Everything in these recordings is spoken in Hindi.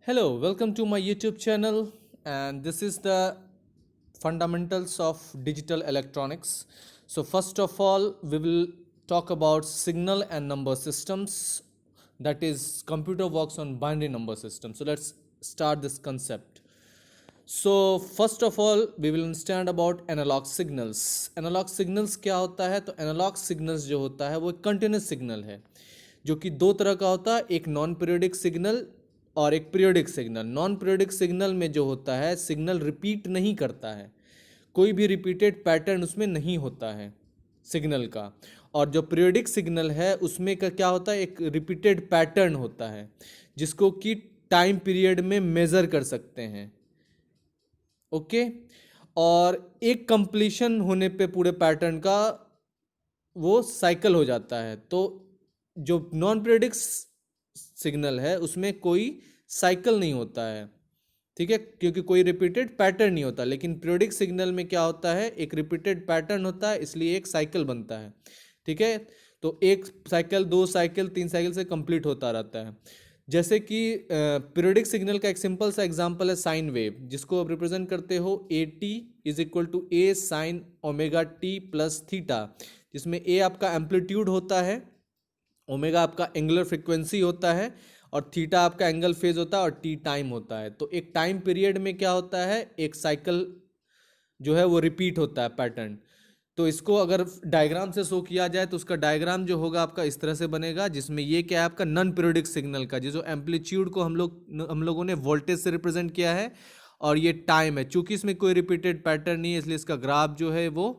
Hello, welcome to my YouTube channel, and this is the fundamentals of digital electronics. So, first of all, we will talk about signal and number systems, that is, computer works on binary number system. So, let's start this concept. So, first of all, we will understand about analog signals. Analog signals क्या होता है? तो analog signals जो होता है वो एक continuous signal है, जो कि दो तरह का होता है, एक नॉन पीरियोडिक सिग्नल और एक periodic signal. Non periodic signal में जो होता है, सिग्नल रिपीट नहीं करता है, कोई भी रिपीटेड पैटर्न उसमें नहीं होता है सिग्नल का। और जो पीरियोडिक सिग्नल है उसमें का क्या होता है, एक रिपीटेड पैटर्न होता है जिसको कि टाइम पीरियड में मेज़र कर सकते हैं। ओके, और एक कंप्लीशन होने पे पूरे पैटर्न का वो साइकिल हो जाता है। तो जो नॉन पीरियोडिक सिग्नल है उसमें कोई साइकिल नहीं होता है, ठीक है, क्योंकि कोई रिपीटेड पैटर्न नहीं होता। लेकिन पीरियोडिक सिग्नल में क्या होता है, एक रिपीटेड पैटर्न होता है, इसलिए एक साइकिल बनता है। ठीक है, तो एक साइकिल, दो साइकिल, तीन साइकिल से कंप्लीट होता रहता है। जैसे कि पीरियोडिक सिग्नल का एक सिंपल सा एग्जांपल है साइन वेव, जिसको आप रिप्रेजेंट करते हो A T is equal to A sine omega T plus theta, जिसमें ए आपका एम्पलीट्यूड होता है, ओमेगा आपका एंगुलर फ्रिक्वेंसी होता है, और थीटा आपका एंगल फेज होता है, और टी टाइम होता है। तो एक टाइम पीरियड में क्या होता है, एक साइकिल जो है वो रिपीट होता है पैटर्न। तो इसको अगर डायग्राम से शो किया जाए तो उसका डायग्राम जो होगा आपका इस तरह से बनेगा, जिसमें ये क्या है आपका नॉन पीरियोडिक सिग्नल का जो एम्पलीट्यूड को हम लोगों ने वोल्टेज से रिप्रेजेंट किया है, और ये टाइम है। चूंकि इसमें कोई रिपीटेड पैटर्न नहीं है, इसलिए इसका ग्राफ जो है वो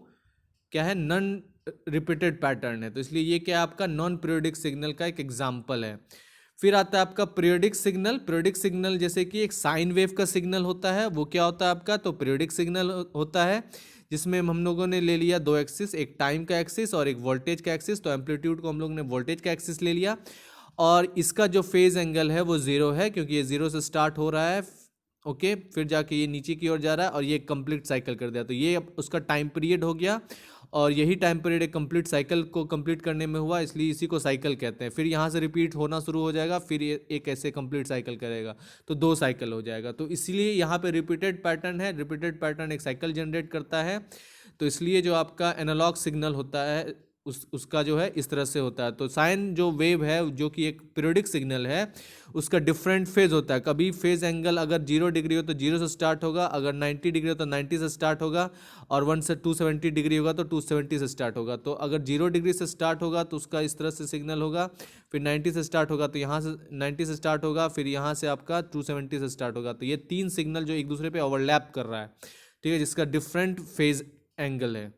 क्या है, नॉन रिपीटेड पैटर्न है। तो इसलिए ये क्या है आपका नॉन पीरियोडिक सिग्नल का एक एग्जाम्पल है। फिर आता है आपका पीरियोडिक सिग्नल। पीरियोडिक सिग्नल जैसे कि एक साइन वेव का सिग्नल होता है, वो क्या होता है आपका, तो पीरियोडिक सिग्नल होता है, जिसमें हम लोगों ने ले लिया दो एक्सिस, एक टाइम का एक्सिस और एक वोल्टेज का एक्सिस। तो एम्पलीट्यूड को हम लोग ने वोल्टेज का एक्सिस ले लिया, और इसका जो फेज एंगल है वो जीरो है, क्योंकि ये जीरो से स्टार्ट हो रहा है। ओके, फिर जाके ये नीचे की ओर जा रहा है, और ये कंप्लीट साइकिल कर दिया। तो ये अब उसका टाइम पीरियड हो गया, और यही टाइम पीरियड एक कंप्लीट साइकिल को कंप्लीट करने में हुआ, इसलिए इसी को साइकिल कहते हैं। फिर यहाँ से रिपीट होना शुरू हो जाएगा, फिर ये एक ऐसे कंप्लीट साइकिल करेगा, तो दो साइकिल हो जाएगा। तो इसलिए यहाँ पे रिपीटेड पैटर्न है, रिपीटेड पैटर्न एक साइकिल जनरेट करता है। तो इसलिए जो आपका एनालॉग सिग्नल होता है उसका जो है इस तरह से होता है। तो साइन जो वेव है, जो कि एक पीरियोडिक सिग्नल है, उसका डिफरेंट फेज होता है। कभी फेज एंगल अगर 0 डिग्री हो तो 0 से स्टार्ट होगा, अगर 90 डिग्री हो तो 90 से स्टार्ट होगा, और 1 से 270 डिग्री होगा तो 270 से स्टार्ट होगा। तो अगर 0 डिग्री से स्टार्ट होगा तो उसका इस तरह से सिग्नल होगा, फिर 90 से स्टार्ट होगा तो यहाँ से 90 से स्टार्ट होगा, फिर यहाँ से आपका 270 से स्टार्ट होगा। तो ये तीन सिग्नल जो एक दूसरे पे ओवरलैप कर रहा है, ठीक है, जिसका डिफरेंट फेज एंगल है।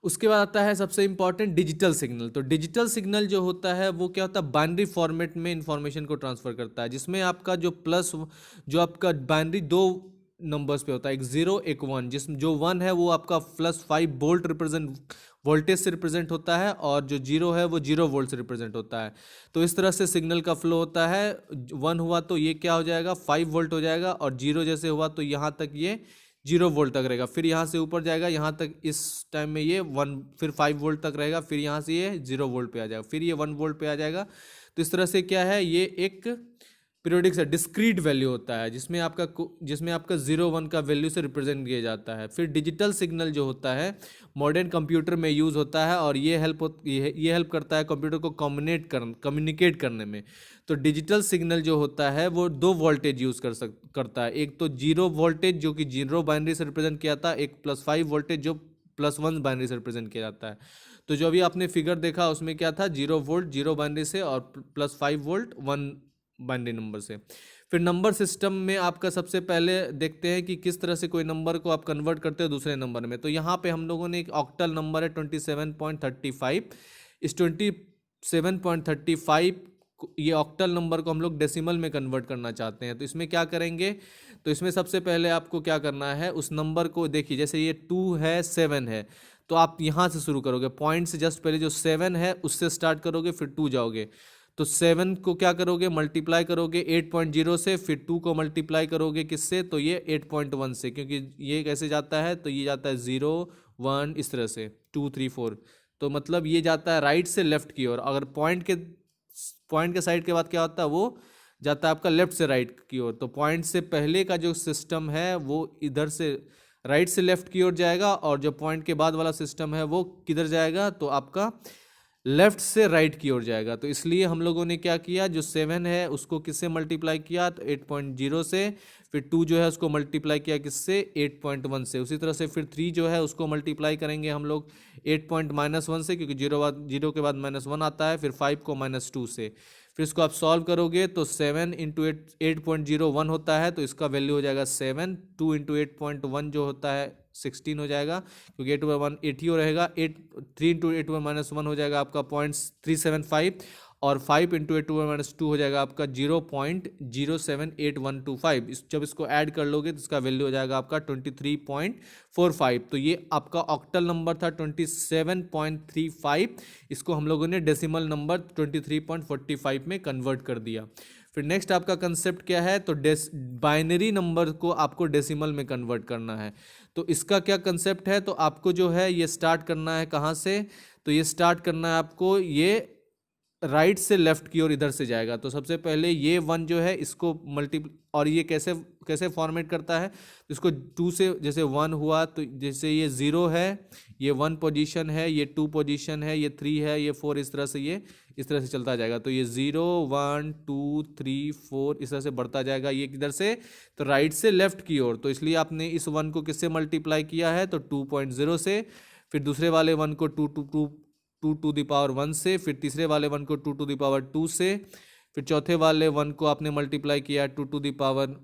उसके बाद आता है सबसे इंपॉर्टेंट डिजिटल सिग्नल। तो डिजिटल सिग्नल जो होता है वो क्या होता है, बाइनरी फॉर्मेट में इंफॉर्मेशन को ट्रांसफर करता है, जिसमें आपका जो प्लस, जो आपका बाइनरी दो नंबर्स पे होता है, एक जीरो एक वन, जिसमें जो वन है वो आपका +5 वोल्ट रिप्रेजेंट वोल्टेज से रिप्रेजेंट होता है, और जो जीरो है वो 0 वोल्ट से रिप्रेजेंट होता है। तो इस तरह से सिग्नल का फ्लो होता है। वन हुआ तो ये क्या हो जाएगा, 5 वोल्ट हो जाएगा, और जीरो जैसे हुआ तो यहाँ तक ये 0 वोल्ट तक रहेगा, फिर यहाँ से ऊपर जाएगा यहाँ तक, इस टाइम में ये 1, फिर 5 वोल्ट तक रहेगा, फिर यहाँ से ये 0 वोल्ट पे आ जाएगा, फिर ये 1 वोल्ट पे आ जाएगा। तो इस तरह से क्या है, ये एक पीरियोडिक से डिस्क्रीट वैल्यू होता है, जिसमें आपका 0 1 का वैल्यू से रिप्रेजेंट किया जाता है। फिर डिजिटल सिग्नल जो होता है मॉडर्न कंप्यूटर में यूज़ होता है, और ये हेल्प करता है कंप्यूटर को कम्युनिकेट करने में। तो डिजिटल सिग्नल जो होता है वो दो वोल्टेज यूज़ करता है, एक तो 0 वोल्टेज जो कि 0 बाइनरी से रिप्रेजेंट किया था, एक +5 वोल्टेज जो +1 बाइनरी से रिप्रेजेंट किया जाता है। तो जो अभी आपने फिगर देखा उसमें क्या था, 0 वोल्ट 0 बाइनरी से, और +5 वोल्ट 1 बाइनरी नंबर से। फिर नंबर सिस्टम में आपका सबसे पहले देखते हैं कि किस तरह से कोई नंबर को आप कन्वर्ट करते हो दूसरे नंबर में। तो यहाँ पे हम लोगों ने एक ऑक्टल नंबर है 27.35, इस 27.35 ये ऑक्टल नंबर को हम लोग डेसिमल में कन्वर्ट करना चाहते हैं। तो इसमें क्या करेंगे, तो इसमें सबसे पहले आपको क्या करना है, उस नंबर को देखिए, जैसे ये 2 है 7 है, तो आप यहाँ से शुरू करोगे, पॉइंट से जस्ट पहले जो 7 है उससे स्टार्ट करोगे, फिर 2 जाओगे। तो 7 को क्या करोगे, मल्टीप्लाई करोगे 8.0 से, फिर 2 को मल्टीप्लाई करोगे किससे, तो ये 8.1 से, क्योंकि ये कैसे जाता है, तो ये जाता है 0 1 इस तरह से 2 3 4। तो मतलब ये जाता है राइट से लेफ्ट की ओर। अगर पॉइंट के साइड के बाद क्या होता है, वो जाता है आपका लेफ्ट से राइट की ओर। तो पॉइंट से पहले का जो सिस्टम है वो इधर से राइट से लेफ्ट की ओर जाएगा, और जो पॉइंट के बाद वाला सिस्टम है वो किधर जाएगा, तो आपका लेफ्ट से राइट की ओर जाएगा। तो इसलिए हम लोगों ने क्या किया, जो 7 है उसको किससे मल्टीप्लाई किया, तो 8.0 से। फिर 2 जो है उसको मल्टीप्लाई किया किससे, 8.1 से। उसी तरह से फिर 3 जो है उसको मल्टीप्लाई करेंगे हम लोग 8.-1 से, क्योंकि जीरो के बाद -1 आता है। फिर 5 को -2 से। फिर इसको आप सॉल्व करोगे तो 7 इंटू 8.01 होता है, तो इसका वैल्यू हो जाएगा 7। 2 इंटू 8.1 जो होता है 16 हो जाएगा, क्योंकि 8/1 8 ही हो रहेगा। 3 इंटू 8/-1 हो जाएगा आपका 0.375, और 5 इंटू 8/-2 हो जाएगा आपका 0.078125। जब इसको ऐड कर लोगे तो इसका वैल्यू हो जाएगा आपका 23.45। तो ये आपका ऑक्टल नंबर था 27.35। इसको हम लोगों ने डेसिमल नंबर 23.45 में कन्वर्ट कर दिया। फिर नेक्स्ट आपका कंसेप्ट क्या है, तो बाइनरी नंबर को आपको डेसिमल में कन्वर्ट करना है। तो इसका क्या कंसेप्ट है, तो आपको जो है ये स्टार्ट करना है कहाँ से, तो ये स्टार्ट करना है आपको ये राइट से लेफ्ट की ओर इधर से जाएगा। तो सबसे पहले ये 1 जो है इसको और ये कैसे कैसे फॉर्मेट करता है, इसको 2 से, जैसे 1 हुआ तो जैसे ये 0 है, ये 1 पोजीशन है, ये 2 पोजीशन है, ये 3 है, ये 4, इस तरह से ये इस तरह से चलता जाएगा। तो ये 0 1 2 3 4 इस तरह से बढ़ता जाएगा, ये किधर से, तो राइट से लेफ्ट की ओर। तो इसलिए आपने इस 1 को किससे मल्टीप्लाई किया है, तो 2.0 से। फिर दूसरे वाले 1 को 2 टू द पावर 1 से। फिर तीसरे वाले 1 को 2 टू द पावर 2 से। फिर चौथे वाले 1 को आपने मल्टीप्लाई किया 2 टू द पावर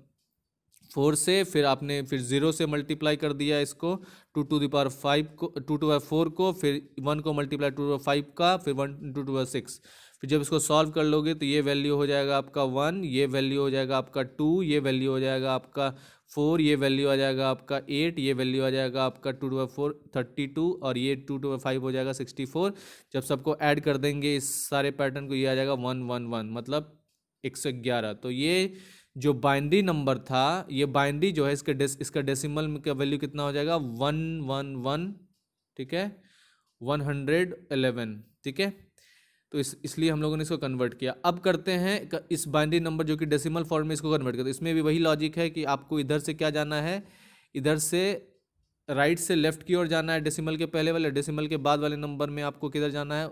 4 से। फिर आपने फिर 0 से मल्टीप्लाई कर दिया इसको 2 टू द पावर 5 को, 2 टू पावर 4 को। फिर 1 को मल्टीप्लाई 2 टू पावर 5 का, फिर 1 टू पावर 6। फिर जब इसको सॉल्व कर लोगे तो ये वैल्यू हो जाएगा आपका 1, ये वैल्यू हो जाएगा आपका 2, ये वैल्यू हो जाएगा आपका 4, ये वैल्यू आ जाएगा आपका 8, ये वैल्यू आ जाएगा आपका 2 टू पावर 4 32, और ये 2 टू पावर 5 हो जाएगा 64। जब सबको ऐड कर देंगे इस सारे पैटर्न को, ये आ जाएगा 111, मतलब 111। तो ये जो बाइनरी नंबर था, ये बाइनरी जो है इसका डेसिमल का वैल्यू कितना हो जाएगा 111, ठीक है, 111, ठीक है। तो इसलिए हम लोगों ने इसको कन्वर्ट किया। अब करते हैं इस बाइनरी नंबर जो कि डेसिमल फॉर्म में इसको कन्वर्ट करते हैं। इसमें भी वही लॉजिक है कि आपको इधर से क्या जाना है, इधर से राइट से लेफ्ट की ओर जाना है डेसिमल के पहले वाले, डेसिमल के बाद वाले नंबर में आपको किधर जाना है,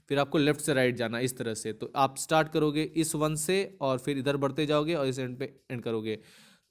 फिर आपको लेफ्ट से राइट जाना है, इस तरह से। तो आप स्टार्ट करोगे इस 1 से और फिर इधर बढ़ते जाओगे और इस एंड पे एंड करोगे।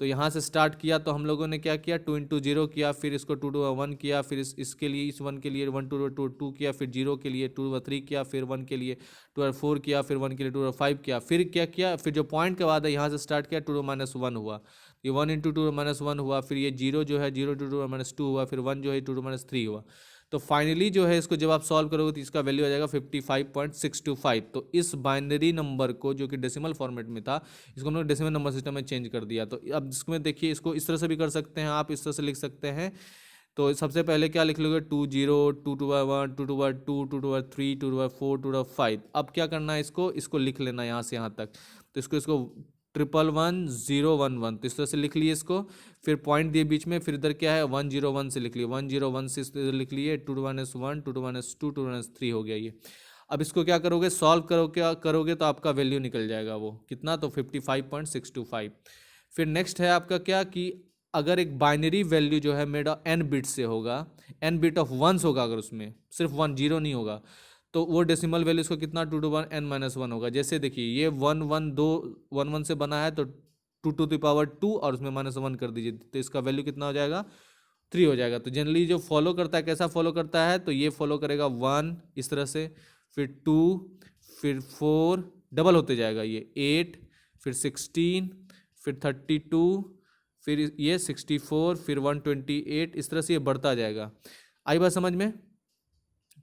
तो यहाँ से स्टार्ट किया तो हम लोगों ने क्या किया, 2 इंटू 0 किया, फिर इसको 2 टू 1 किया, फिर इसके लिए इस 1 के लिए 1 टू 2 किया, फिर 0 के लिए 2 3 किया, फिर 1 के लिए 2 4 किया, फिर 1 के लिए 2 5 किया। फिर क्या किया, फिर जो पॉइंट के बाद है यहाँ से स्टार्ट किया 2 -1 हुआ, ये 1 इंटू 2 -1 हुआ। फिर ये 0 जो है 0 टू 2 -2 हुआ, फिर 1 जो है 2 -3 हुआ। तो फाइनली जो है इसको जब आप सॉल्व करोगे तो इसका वैल्यू आ जाएगा 55.625। तो इस बाइनरी नंबर को जो कि डेसिमल फॉर्मेट में था, इसको हम लोग डेसिमल नंबर सिस्टम में चेंज कर दिया। तो अब इसमें देखिए, इसको इस तरह से भी कर सकते हैं आप, इस तरह से लिख सकते हैं। तो सबसे पहले क्या लिख लोगे, 2 0 2 to 1 2 to 2 2 to 3 2 to 4 2 to 5। अब क्या करना है, इसको लिख लेना यहाँ से यहाँ तक। तो इसको 111 तो इस तरह से लिख लिए इसको। फिर पॉइंट दिए बीच में, फिर इधर क्या है 101 से लिख लिए, 101 से इधर लिख लिए 2 1 1 2 1 2 2 3 हो गया ये। अब इसको क्या करोगे, सॉल्व करोगे तो आपका वैल्यू निकल जाएगा वो कितना, तो 55.625। फिर नेक्स्ट है आपका क्या, कि अगर एक बाइनरी वैल्यू जो है मेड ऑफ n बिट से होगा, n बिट ऑफ 1s होगा, अगर उसमें सिर्फ 1 0 नहीं होगा, तो वो डेसिमल वैल्यू इसको कितना 2 टू 1 n-1 होगा। जैसे देखिए ये 1 1 से बना है, तो 2 टू द पावर 2 और उसमें -1 कर दीजिए, तो इसका वैल्यू कितना हो जाएगा 3 हो जाएगा। तो जनरली जो फॉलो करता है, कैसा फॉलो करता है, तो ये फॉलो करेगा 1 इस तरह से, फिर 2, फिर 4, डबल होते जाएगा ये 8, फिर 16, फिर 32, फिर ये 64, फिर 128, इस तरह से ये बढ़ता जाएगा। आई बात समझ में।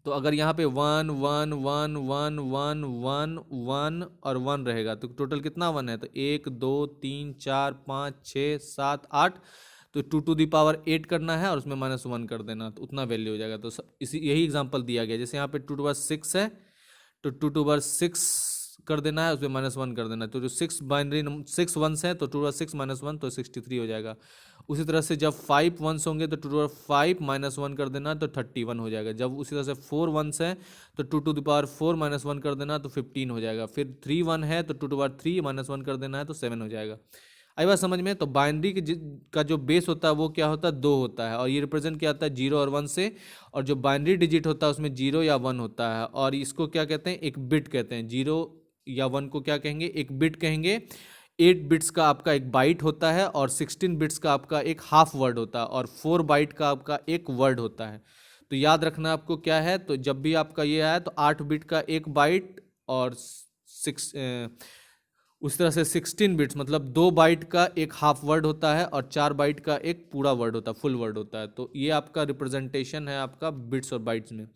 तो अगर यहाँ पे 1 1 1 1 1 1 1 और 1 रहेगा तो टोटल कितना 1 है, तो 1 2 3 4 5 6 7 8, तो 2 टू द पावर 8 करना है और उसमें -1 कर देना, तो उतना वैल्यू हो जाएगा। तो इसी यही एग्जांपल दिया गया। जैसे यहाँ पे 2 टू पावर 6 है, तो 2 टू पावर 6 कर देना है, उसमें -1 कर देना है। तो जो 6 बाइनरी 6 1s है, तो 2 टू पावर 6 -1 तो 63 हो जाएगा। उसी तरह से जब 5 वंस होंगे तो 2 to the power 5 -1 कर देना तो 31 हो जाएगा। जब उसी तरह से 4 वंस हैं तो 2 to the power 4 -1 कर देना तो 15 हो जाएगा। फिर 3 1 है तो 2 to the power 3 -1 कर देना है तो 7 हो जाएगा। आई बात समझ में? तो बाइनरी का जो बेस होता है वो क्या होता है, 2 होता है, और ये रिप्रेजेंट क्या होता है, 0 और 1 से। और जो बाइनरी डिजिट होता है उसमें 0 या 1 होता है, और इसको क्या कहते हैं, एक बिट कहते हैं। 0 या 1 को क्या कहेंगे, एक बिट कहेंगे। 8 बिट्स का आपका एक बाइट होता है, और 16 बिट्स का आपका एक हाफ वर्ड होता है, और 4 बाइट का आपका एक वर्ड होता है। तो याद रखना आपको क्या है, तो जब भी आपका ये आया तो 8 बिट का एक बाइट, और उस तरह से 16 बिट्स मतलब 2 बाइट का एक हाफ वर्ड होता है, और 4 बाइट का एक पूरा वर्ड होता है, फुल वर्ड होता है। तो ये आपका रिप्रेजेंटेशन है आपका बिट्स और बाइट्स में।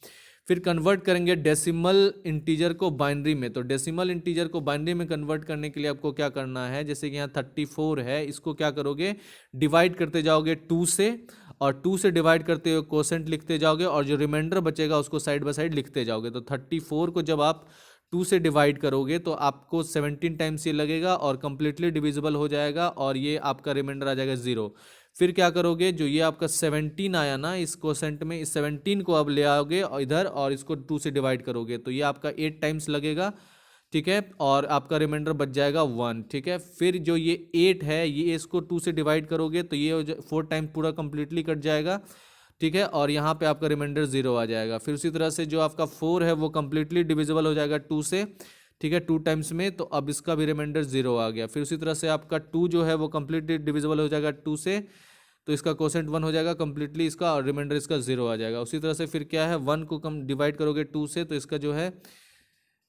फिर कन्वर्ट करेंगे डेसिमल इंटीजर को बाइनरी में। तो डेसिमल इंटीजर को बाइनरी में कन्वर्ट करने के लिए आपको क्या करना है, जैसे कि यहाँ 34 है, इसको क्या करोगे, डिवाइड करते जाओगे 2 से, और 2 से डिवाइड करते हुए कोसेंट लिखते जाओगे, और जो रिमाइंडर बचेगा उसको साइड बाय साइड लिखते जाओगे। तो 34 को जब आप 2 से डिवाइड करोगे तो आपको 17 टाइम्स ये लगेगा, और कंप्लीटली डिविजिबल हो जाएगा, और ये आपका रिमाइंडर आ जाएगा 0। फिर क्या करोगे, जो ये आपका 17 आया ना इस कोसेंट में, इस 17 को अब ले आओगे इधर, और इसको 2 से डिवाइड करोगे तो ये आपका 8 टाइम्स लगेगा, ठीक है, और आपका रिमाइंडर बच जाएगा 1, ठीक है। फिर जो ये 8 है, ये इसको 2 से डिवाइड करोगे तो ये 4 टाइम पूरा कंप्लीटली कट जाएगा, ठीक है, और यहाँ पे आपका रिमाइंडर 0 आ जाएगा। फिर उसी तरह से जो आपका 4 है वो कंप्लीटली डिविजिबल हो जाएगा 2 से, ठीक है, 2 टाइम्स में, तो अब इसका भी रिमाइंडर 0 आ गया। फिर उसी तरह से आपका 2 जो है वो कंप्लीटली डिविजिबल हो जाएगा 2 से, तो इसका कोसेंट 1 हो जाएगा कंप्लीटली इसका, और रिमाइंडर इसका 0 आ जाएगा। उसी तरह से फिर क्या है, 1 को कम डिवाइड करोगे 2 से, तो इसका जो है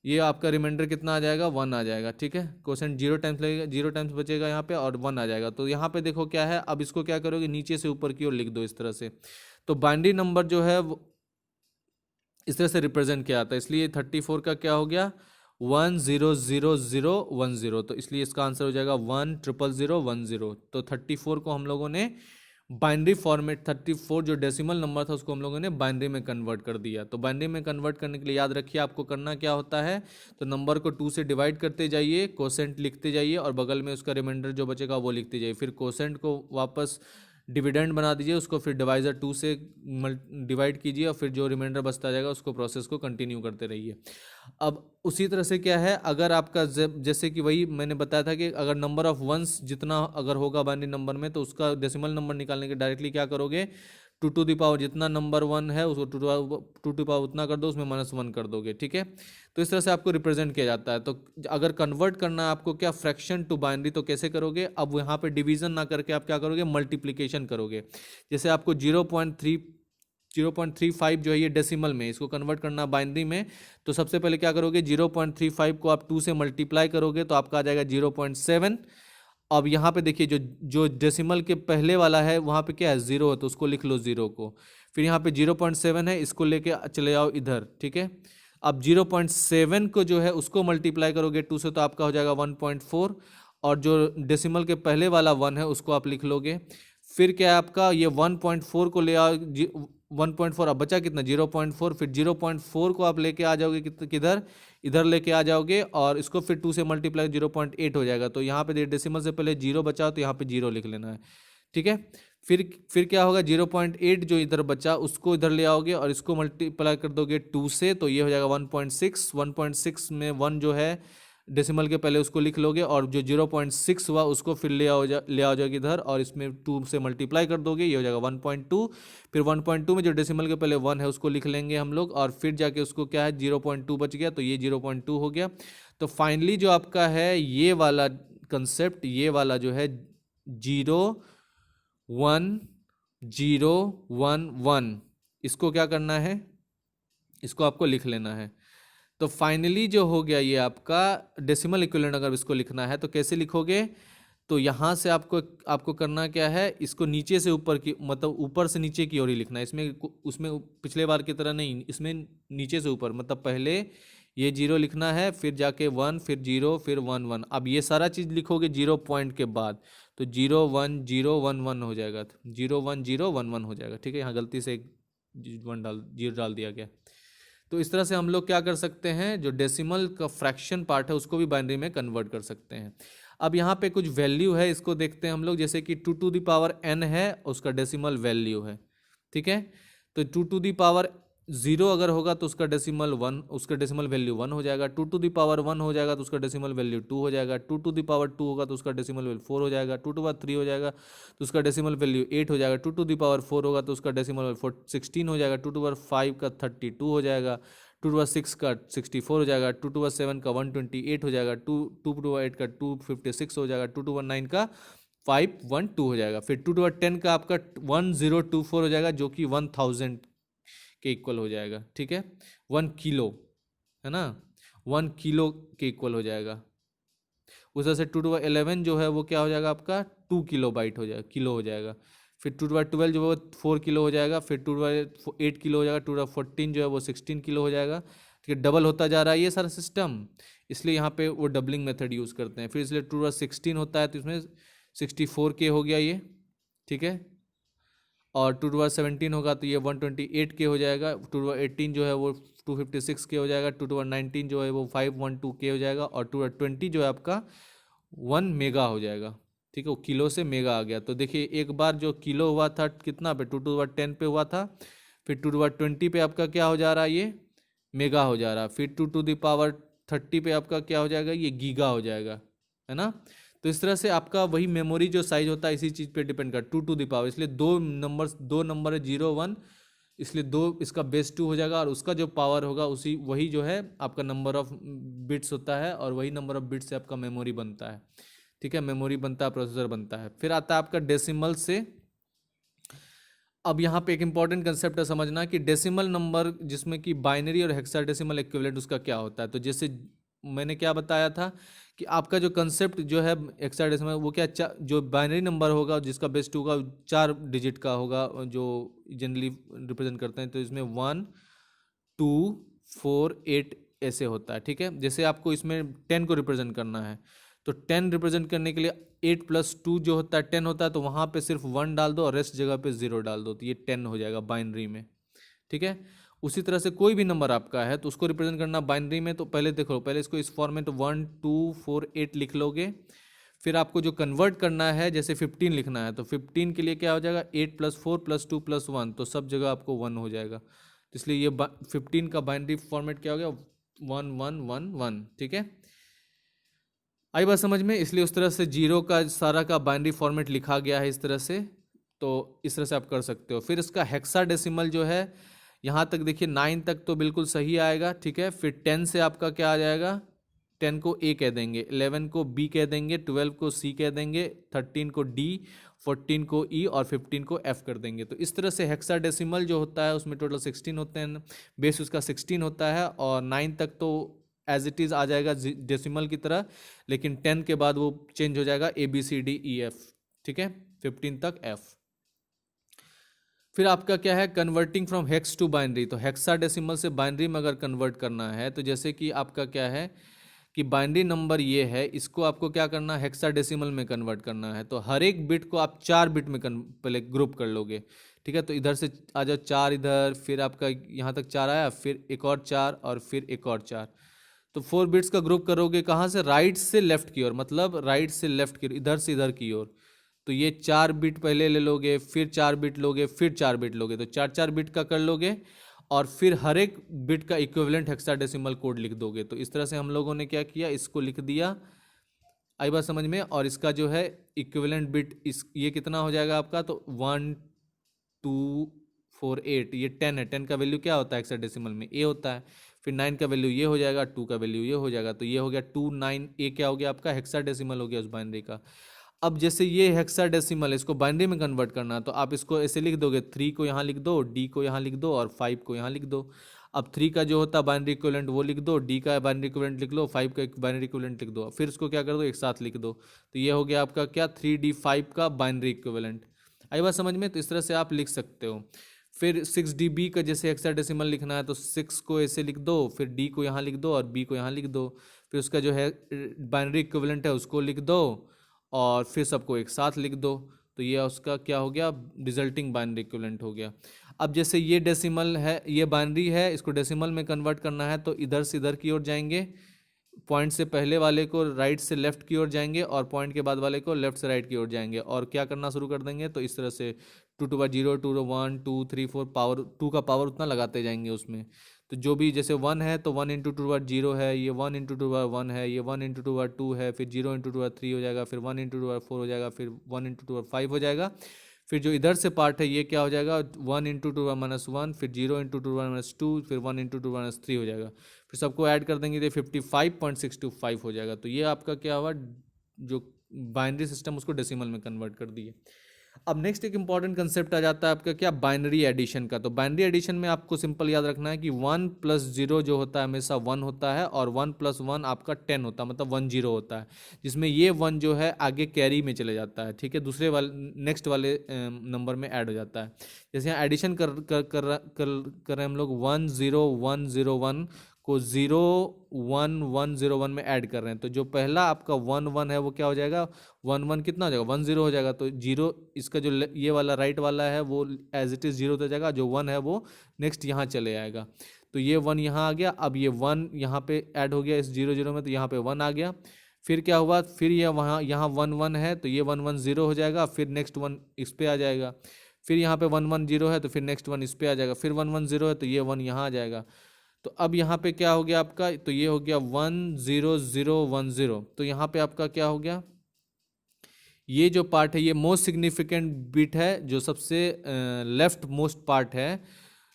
ये आपका रिमाइंडर कितना आ जाएगा, 1 आ जाएगा, ठीक है। कोसेंट 0 टाइम्स लगेगा, 0 टाइम्स बचेगा यहाँ पे, और 1 आ जाएगा। तो यहाँ पे देखो क्या है, अब इसको क्या करोगे, नीचे से ऊपर की ओर लिख दो इस तरह से। तो बाइनरी नंबर जो है वो इस तरह से रिप्रेजेंट किया आता है, इसलिए 34 का क्या हो गया, 100010। तो इसलिए इसका आंसर हो जाएगा 100010। तो 34 को हम लोगों ने बाइनरी फॉर्मेट, 34 जो डेसिमल नंबर था उसको हम लोगों ने बाइनरी में कन्वर्ट कर दिया। तो बाइनरी में कन्वर्ट करने के लिए याद रखिए आपको करना क्या होता है, तो नंबर को 2 से डिवाइड करते जाइए, कोसेंट लिखते जाइए, और बगल में उसका रिमाइंडर जो बचेगा वो लिखते जाइए। फिर कोसेंट को वापस डिविडेंड बना दीजिए, उसको फिर डिवाइजर 2 से डिवाइड कीजिए, और फिर जो रिमाइंडर बचता जाएगा उसको प्रोसेस को कंटिन्यू करते रहिए। अब उसी तरह से क्या है, अगर आपका जैसे कि वही मैंने बताया था कि अगर नंबर ऑफ वंस जितना अगर होगा बाइनरी नंबर में, तो उसका डेसिमल नंबर निकालने के डायरेक्टली क्या करोगे, 2 टू द पावर जितना नंबर 1 है उसको 2 टू पावर उतना कर दो, उसमें -1 कर दोगे, ठीक है। तो इस तरह से आपको रिप्रेजेंट किया जाता है। तो अगर कन्वर्ट करना है आपको क्या, फ्रैक्शन टू बाइनरी, तो कैसे करोगे, अब यहाँ पे डिवीजन ना करके आप क्या करोगे, मल्टीप्लीकेशन करोगे। जैसे आपको 0.35 जो है ये डेसिमल में, इसको कन्वर्ट करना बाइनरी में, तो सबसे पहले क्या करोगे, 0.35 को आप 2 से मल्टीप्लाई करोगे तो आपका आ जाएगा 0.7। अब यहाँ पे देखिए जो जो डेसिमल के पहले वाला है वहाँ पे क्या है, 0 है, तो उसको लिख लो 0 को। फिर यहाँ पे 0.7 है, इसको लेके चले जाओ इधर, ठीक है। अब 0.7 को जो है उसको मल्टीप्लाई करोगे 2 से तो आपका हो जाएगा 1.4, और जो डेसिमल के पहले वाला 1 है उसको आप लिख लोगे। फिर क्या है आपका, ये 1.4 को ले आओ, 1.4, अब बचा कितना, 0.4। फिर 0.4 को आप लेके आ जाओगे किधर, इधर लेके आ जाओगे, और इसको फिर 2 से मल्टीप्लाई 0.8 हो जाएगा। तो यहाँ पे डेसिमल से पहले 0 बचा तो यहाँ पे 0 लिख लेना है, ठीक है। फिर क्या होगा, 0.8 जो इधर बचा उसको इधर ले आओगे, और इसको मल्टीप्लाई कर दोगे 2 से, तो ये हो जाएगा 1.6। 1.6 में 1 जो है डेसिमल के पहले उसको लिख लोगे, और जो 0.6 हुआ उसको फिर ले आ जाओगे इधर, और इसमें 2 से मल्टीप्लाई कर दोगे, ये हो जाएगा 1.2। फिर 1.2 में जो डेसिमल के पहले 1 है उसको लिख लेंगे हम लोग, और फिर जाके उसको क्या है 0.2 बच गया, तो ये 0.2 हो गया। तो फाइनली जो आपका है ये वाला कंसेप्ट, ये वाला जो है 01011, इसको क्या करना है, इसको आपको लिख लेना है। तो फाइनली जो हो गया ये आपका डेसिमल इक्विवेलेंट, अगर इसको लिखना है तो कैसे लिखोगे, तो यहाँ से आपको करना क्या है, इसको नीचे से ऊपर की, मतलब ऊपर से नीचे की ओर ही लिखना है। उसमें पिछले बार की तरह नहीं, इसमें नीचे से ऊपर, मतलब पहले ये 0 लिखना है, फिर जाके 1, फिर 0, फिर 1 1। अब ये सारा चीज़ लिखोगे 0 पॉइंट के बाद, तो 0 1 0 1 1 हो जाएगा, 0 1 0 1 1 हो जाएगा, ठीक है। यहाँ गलती से 0 डाल दिया गया। तो इस तरह से हम लोग क्या कर सकते हैं, जो डेसिमल का फ्रैक्शन पार्ट है उसको भी बाइनरी में कन्वर्ट कर सकते हैं। अब यहाँ पे कुछ वैल्यू है, इसको देखते हैं हम लोग। जैसे कि 2n है, उसका डेसिमल वैल्यू है, ठीक है। तो 2 अगर होगा तो उसका डेसिमल 1, उसका डेसिमल वैल्यू 1 हो जाएगा। 2 1 हो जाएगा तो उसका डेसिमल वैल्यू 2 हो जाएगा। 2 होगा तो उसका डेसिमल वैल्यू 4 हो जाएगा। 2 हो जाएगा तो उसका डेसिमल वैल्यू 8 हो जाएगा। 2 होगा तो उसका डेसिमल वैल्यू 16 हो जाएगा। 2 का 32 हो जाएगा। 2 का 64 हो जाएगा। 2 का 128 हो जाएगा। 2 का 256 हो जाएगा। 2 का 512 हो जाएगा। फिर 2 का आपका 1024 हो जाएगा, जो कि 1000 के इक्वल हो जाएगा, ठीक है। 1 किलो है ना, 1 किलो के इक्वल हो जाएगा। उस तरह से 2 जो है वो क्या हो जाएगा आपका 2 किलो हो जाएगा, किलो हो जाएगा। फिर 2 जो है वो 4 किलो हो जाएगा। फिर 8 किलो हो जाएगा। 2 जो है वो 16 किलो हो जाएगा, ठीक है। डबल होता जा रहा है ये सारा सिस्टम, इसलिए यहाँ पे वो डबलिंग मेथड यूज़ करते हैं। फिर इसलिए 16 होता है तो इसमें 64K हो गया ये, ठीक है। और 2 होगा तो ये 128K हो जाएगा। 2 जो है वो 256K हो जाएगा। 2 जो है वो 512K हो जाएगा। और 2 जो है आपका 1 मेगा हो जाएगा, ठीक है। वो किलो से मेगा आ गया। तो देखिए एक बार जो किलो हुआ था कितना पे, 2 पे हुआ था। फिर 2 पे आपका क्या हो जा रहा है, ये मेगा हो जा रहा है। फिर 2 पे आपका क्या हो जाएगा, ये गीगा हो जाएगा, है ना। तो इस तरह से आपका वही मेमोरी जो साइज होता है इसी चीज़ पे डिपेंड कर, 2 इसलिए दो नंबर है 0 1, इसलिए इसका बेस 2 हो जाएगा। और उसका जो पावर होगा उसी वही जो है आपका नंबर ऑफ बिट्स होता है, और वही नंबर ऑफ बिट्स से आपका मेमोरी बनता है, ठीक है। मेमोरी बनता है, प्रोसेसर बनता है। फिर आता है आपका डेसिमल से। अब यहाँ पे एक इंपॉर्टेंट कंसेप्ट है समझना कि डेसिमल नंबर जिसमें कि बाइनरी और हेक्साडेसिमल इक्विवेलेंट उसका क्या होता है। तो जैसे मैंने क्या बताया था कि आपका जो कंसेप्ट जो है हेक्साडेसिमल वो क्या, जो बाइनरी नंबर होगा जिसका बेस 2 होगा 4 डिजिट का होगा, जो जनरली रिप्रेजेंट करते हैं। तो इसमें 1 2 4 8 ऐसे होता है, ठीक है। जैसे आपको इसमें 10 को रिप्रेजेंट करना है तो 10 रिप्रेजेंट करने के लिए 8+2 जो होता है 10 होता है, तो वहाँ पे सिर्फ 1 डाल दो और रेस्ट जगह पे 0 डाल दो, तो ये 10 हो जाएगा बाइनरी में, ठीक है। उसी तरह से कोई भी नंबर आपका है तो उसको रिप्रेजेंट करना बाइनरी में, तो पहले देखो, पहले इसको इस फॉर्मेट 1 2 4 8 लिख लोगे। फिर आपको जो कन्वर्ट करना है, जैसे 15 लिखना है तो 15 के लिए क्या हो जाएगा 8+4+2+1, तो सब जगह आपको 1 हो जाएगा। तो इसलिए ये 15 का बाइनरी फॉर्मेट क्या हो गया 1 1 1 1, ठीक है। आई बात समझ में। इसलिए उस तरह से 0 का सारा का बाइनरी फॉर्मेट लिखा गया है इस तरह से। तो इस तरह से आप कर सकते हो। फिर इसका हेक्साडेसिमल जो है, यहाँ तक देखिए 9 तक तो बिल्कुल सही आएगा, ठीक है। फिर 10 से आपका क्या आ जाएगा, 10 को A कह देंगे, 11 को B कह देंगे, 12 को C कह देंगे, 13 को D, 14 को E और 15 को F कर देंगे। तो इस तरह से हेक्साडेसिमल जो होता है उसमें टोटल 16 होते हैं, बेस उसका 16 होता है। और 9 तक तो एज इट इज़ आ जाएगा डेसिमल की तरह, लेकिन 10 के बाद वो चेंज हो जाएगा ABCDEF, ठीक है। 15 तक F। फिर आपका क्या है, converting from hex to binary. तो हेक्साडेसिमल से बाइनरी में अगर कन्वर्ट करना है तो जैसे कि आपका क्या है कि बाइनरी नंबर ये है, इसको आपको क्या करना है हेक्साडेसिमल में कन्वर्ट करना है। तो हर एक बिट को आप 4 बिट में पहले ग्रुप कर लोगे, ठीक है। तो इधर से आ जाओ 4 इधर, फिर आपका यहाँ तक 4 आया, फिर एक और 4 और फिर एक और 4। तो 4 बिट्स का ग्रुप करोगे कहाँ से, राइट से लेफ्ट की ओर, मतलब राइट से लेफ्ट की ओर, इधर से इधर की ओर। तो ये 4 बिट पहले ले लोगे, फिर 4 बिट लोगे, फिर 4 बिट लोगे, तो 4 बिट का कर लोगे। और फिर हर एक बिट का इक्विवेलेंट हेक्साडेसिमल कोड लिख दोगे। तो इस तरह से हम लोगों ने क्या किया, इसको लिख दिया, आई बात समझ में। और इसका जो है इक्विवेलेंट बिट ये कितना हो जाएगा आपका, तो 1 2 4 8, ये 10 है। 10 का वैल्यू क्या होता है हेक्साडेसिमल में, A होता है। फिर 9 का वैल्यू ये हो जाएगा, 2 का वैल्यू ये हो जाएगा। तो ये हो गया 2 9 A क्या हो गया आपका हेक्साडेसिमल हो गया उस बाइनरी का। अब जैसे ये हेक्साडेसिमल, इसको बाइनरी में कन्वर्ट करना है तो आप इसको ऐसे लिख दोगे, 3 को यहाँ लिख दो, D को यहाँ लिख दो और 5 को यहाँ लिख दो। अब 3 का जो होता है बाइनरी इक्विवेलेंट वो लिख दो, D का बाइनरी इक्विवेलेंट लिख लो, 5 का बाइनरी इक्विवेलेंट लिख दो, फिर इसको क्या कर दो एक साथ लिख दो। तो ये हो गया आपका क्या 3D5 का बाइनरी इक्विवेलेंट। आई बात समझ में। तो इस तरह से आप लिख सकते हो। फिर 6DB का जैसे हेक्साडेसिमल लिखना है तो 6 को ऐसे लिख दो, फिर D को यहाँ लिख दो और B को यहाँ लिख दो। फिर उसका जो है बाइनरी इक्विवेलेंट है उसको लिख दो और फिर सबको एक साथ लिख दो। तो ये उसका क्या हो गया, रिजल्टिंग बाइनरी इक्विवेलेंट हो गया। अब जैसे ये डेसिमल है, ये बाइनरी है, इसको डेसिमल में कन्वर्ट करना है तो इधर से इधर की ओर जाएंगे, पॉइंट से पहले वाले को राइट से लेफ्ट की ओर जाएंगे और पॉइंट के बाद वाले को लेफ्ट से राइट की ओर जाएंगे और क्या करना शुरू कर देंगे। तो इस तरह से 2 2 0 2 1 2 3 4 पावर 2 का पावर उतना लगाते जाएंगे उसमें। तो जो भी जैसे 1 है तो 1 × 2 = 0 है, ये 1 × 2 = 1 है, ये 1 × 2 = 2 है, फिर 0 × 2 = 3 हो जाएगा, फिर 1 × 2 = 4 हो जाएगा, फिर 1 × 2 = 5 हो जाएगा। फिर जो इधर से पार्ट है ये क्या हो जाएगा, 1 × 2 = -1, फिर 0 × 2 = -2, फिर 1 × 2 = -3 हो जाएगा। फिर सबको ऐड कर देंगे तो 55.625 हो जाएगा। तो ये आपका क्या हुआ, जो बाइनरी सिस्टम उसको डेसिमल में कन्वर्ट कर दिए। अब नेक्स्ट एक इंपॉर्टेंट कंसेप्ट आ जाता है आपका क्या, बाइनरी एडिशन का। तो बाइनरी एडिशन में आपको सिंपल याद रखना है कि 1 + 0 जो होता है हमेशा 1 होता है और 1 + 1 आपका 10 होता है, मतलब 1 0 होता है, जिसमें ये 1 जो है आगे कैरी में चले जाता है, ठीक है, दूसरे वाले नेक्स्ट वाले नंबर में ऐड हो जाता है। जैसे यहाँ एडिशन कर रहे हैं हम लोग 1 0 1 0 1 को 0 1 1 0 1 में ऐड कर रहे हैं। तो जो पहला आपका 1 1 है वो क्या हो जाएगा, 1 1 कितना हो जाएगा, 1 0 हो जाएगा। तो 0 इसका जो ये वाला राइट वाला है वो एज इट इज़ 0 हो जाएगा, जो 1 है वो नेक्स्ट यहाँ चले आएगा। तो ये 1 यहाँ आ गया, अब ये 1 यहाँ पे ऐड हो गया इस 0 0 में, तो यहाँ पे 1 आ गया। फिर क्या हुआ, फिर ये वहाँ यहाँ 1 1 है तो ये 1 1 0 हो जाएगा, फिर नेक्स्ट 1 इस पे आ जाएगा। फिर यहाँ पे 1 1 0 है तो फिर नेक्स्ट 1 इस पे आ जाएगा, फिर 1 1 0 है तो ये 1 यहाँ आ जाएगा। तो अब यहाँ पे क्या हो गया आपका, तो ये हो गया 1 0 0 1 0। तो यहाँ पे आपका क्या हो गया, ये जो पार्ट है ये मोस्ट सिग्निफिकेंट बिट है, जो सबसे लेफ्ट मोस्ट पार्ट है,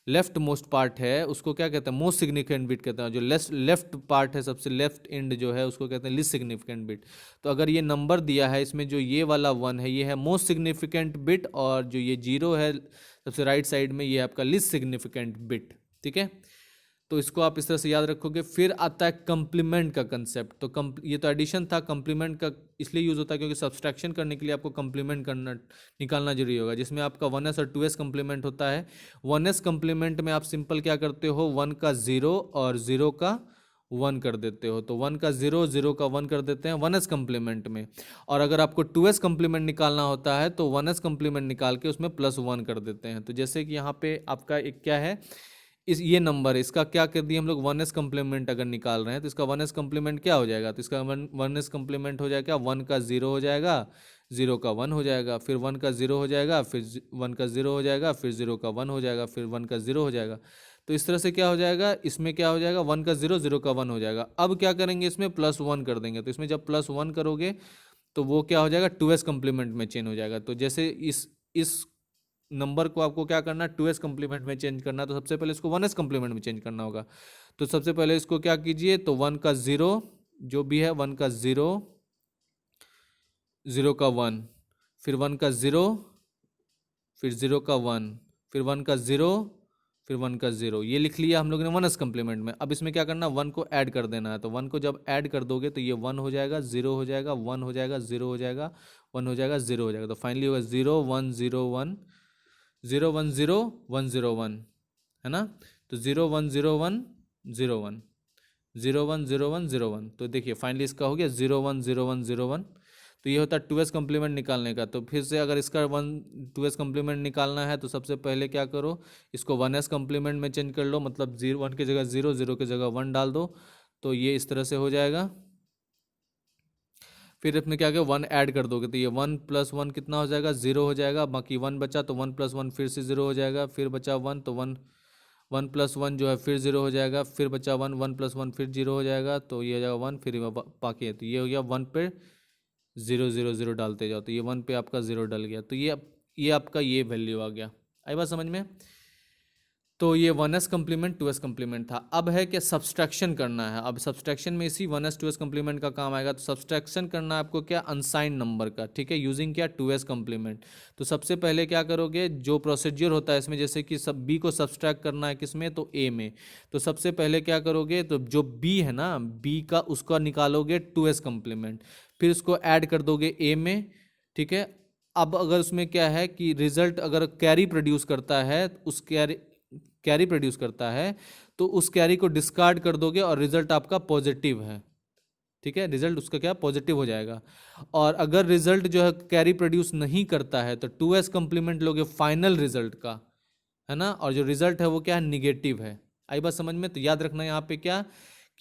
लेफ्ट मोस्ट पार्ट है उसको क्या कहते हैं, मोस्ट सिग्निफिकेंट बिट कहते हैं। जो लेफ्ट पार्ट है, सबसे लेफ्ट एंड जो है उसको कहते हैं लिस्ट सिग्निफिकेंट बिट। तो अगर ये नंबर दिया है इसमें जो ये वाला 1 है ये है मोस्ट सिग्निफिकेंट बिट, और जो ये 0 है सबसे राइट साइड में ये आपका लिस्ट सिग्निफिकेंट बिट, ठीक है। तो इसको आप इस तरह से याद रखोगे। फिर आता है कंप्लीमेंट का कंसेप्ट। तो ये तो एडिशन था, कंप्लीमेंट का इसलिए यूज़ होता है क्योंकि सब्सट्रैक्शन करने के लिए आपको कंप्लीमेंट करना निकालना जरूरी होगा, जिसमें आपका 1s और 2s कंप्लीमेंट होता है। 1s कंप्लीमेंट में आप सिंपल क्या करते हो, 1 का 0 और 0 का 1 कर देते हो। तो 1 का 0 0 का 1 कर देते हैं 1s कंप्लीमेंट में। और अगर आपको 2s कंप्लीमेंट निकालना होता है तो 1s कंप्लीमेंट निकाल के उसमें +1 कर देते हैं। तो जैसे कि यहाँ पे आपका एक क्या है, इस ये नंबर है, इसका क्या कर दिया हम लोग, 1s कंप्लीमेंट अगर निकाल रहे हैं तो इसका 1s कंप्लीमेंट क्या हो जाएगा, तो इसका 1s कंप्लीमेंट हो जाएगा 1 का 0 हो जाएगा, 0 का 1 हो जाएगा, फिर 1 का 0 हो जाएगा, फिर 1 का 0 हो जाएगा, फिर 0 का 1 हो जाएगा, फिर 1 का 0 हो जाएगा। तो इस तरह से क्या हो जाएगा, इसमें क्या हो जाएगा, 1 का 0 0 का 1 हो जाएगा। अब क्या करेंगे, इसमें +1 कर देंगे। तो इसमें जब +1 करोगे तो वो क्या हो जाएगा, 2s कंप्लीमेंट में चेंज हो जाएगा। तो जैसे इस नंबर को आपको क्या करना है, 2s कंप्लीमेंट में चेंज करना, तो सबसे पहले इसको 1s कंप्लीमेंट में चेंज करना होगा। तो सबसे पहले इसको क्या कीजिए, तो 1 का 0 जो भी है, 1 का 0 0 का 1, फिर 1 का 0, फिर 0 का 1, फिर 1 का 0, फिर 1 का 0, ये लिख लिया हम लोग ने 1s कंप्लीमेंट में। अब इसमें क्या करना, 1 को ऐड कर देना है। तो 1 को जब ऐड कर दोगे तो ये 1 हो जाएगा, 0 हो जाएगा, 1 हो जाएगा, 0 हो जाएगा, 1 हो जाएगा, 0 हो जाएगा। तो फाइनली होगा 0 1 0 1 0 1 0 1 0 1, है ना। तो 0 1 0 1 0 1 0 1 0 1 0 1। तो देखिए फाइनली इसका हो गया 0 1 0 1 0 1। तो ये होता है 2s कंप्लीमेंट निकालने का। तो फिर से अगर इसका 2s कंप्लीमेंट निकालना है तो सबसे पहले क्या करो, इसको 1s कंप्लीमेंट में चेंज कर लो, मतलब 1 की जगह 0 0 की जगह 1 डाल दो। तो ये इस तरह से हो जाएगा। फिर अपने क्या किया, 1 ऐड कर दोगे तो ये 1 + 1 कितना हो जाएगा, 0 हो जाएगा। बाकी 1 बचा तो 1 + 1 फिर से 0 हो जाएगा, फिर बचा 1 तो 1 1 + 1 जो है फिर 0 हो जाएगा, फिर बचा 1 1 + 1 फिर 0 हो जाएगा। तो ये हो जाएगा 1, फिर बाकी है। तो ये हो गया 1 पे 0 0 0 डालते जाओ, तो ये 1 पे आपका 0 डल गया। तो ये आपका ये वैल्यू आ गया। आई बात समझ में। तो ये 1s कंप्लीमेंट 2s कंप्लीमेंट था। अब है कि सब्सट्रैक्शन करना है। अब सब्सट्रैक्शन में इसी 1s 2s कंप्लीमेंट का काम आएगा। तो सब्सट्रैक्शन करना है आपको क्या, अनसाइन नंबर का, ठीक है, यूजिंग क्या, 2s कंप्लीमेंट। तो सबसे पहले क्या करोगे, जो प्रोसीजर होता है इसमें, जैसे कि सब b को सब्सट्रैक्ट करना है किसमें, तो a में। तो सबसे पहले क्या करोगे, तो जो b है ना, b का उसका निकालोगे 2s कंप्लीमेंट, फिर उसको ऐड कर दोगे a में, ठीक है। अब अगर उसमें क्या है कि रिजल्ट अगर कैरी प्रोड्यूस करता है, उस कैरी प्रोड्यूस करता है तो उस कैरी को डिस्कार्ड कर दोगे और रिजल्ट आपका पॉजिटिव है, ठीक है, रिजल्ट उसका क्या पॉजिटिव हो जाएगा। और अगर रिजल्ट जो है कैरी प्रोड्यूस नहीं करता है तो 2s कंप्लीमेंट लोगे फाइनल रिजल्ट का, है ना, और जो रिजल्ट है वो क्या है, निगेटिव है। आई बात समझ में। तो याद रखना यहाँ पे क्या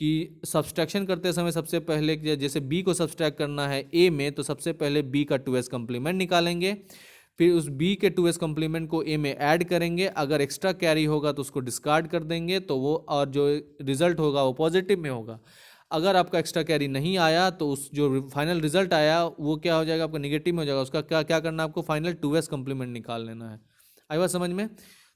कि सब्सट्रैक्शन करते समय सबसे पहले जैसे b को सब्सट्रैक्ट करना है a में, तो सबसे पहले b का 2s कम्प्लीमेंट निकालेंगे, फिर उस b के 2s कम्प्लीमेंट को a में ऐड करेंगे, अगर एक्स्ट्रा कैरी होगा तो उसको डिस्कार्ड कर देंगे, तो वो और जो रिजल्ट होगा वो पॉजिटिव में होगा। अगर आपका एक्स्ट्रा कैरी नहीं आया तो उस जो फाइनल रिजल्ट आया वो क्या हो जाएगा, आपका निगेटिव में हो जाएगा, उसका क्या क्या करना है आपको, फाइनल 2s कम्प्लीमेंट निकाल लेना है। आई बात समझ में?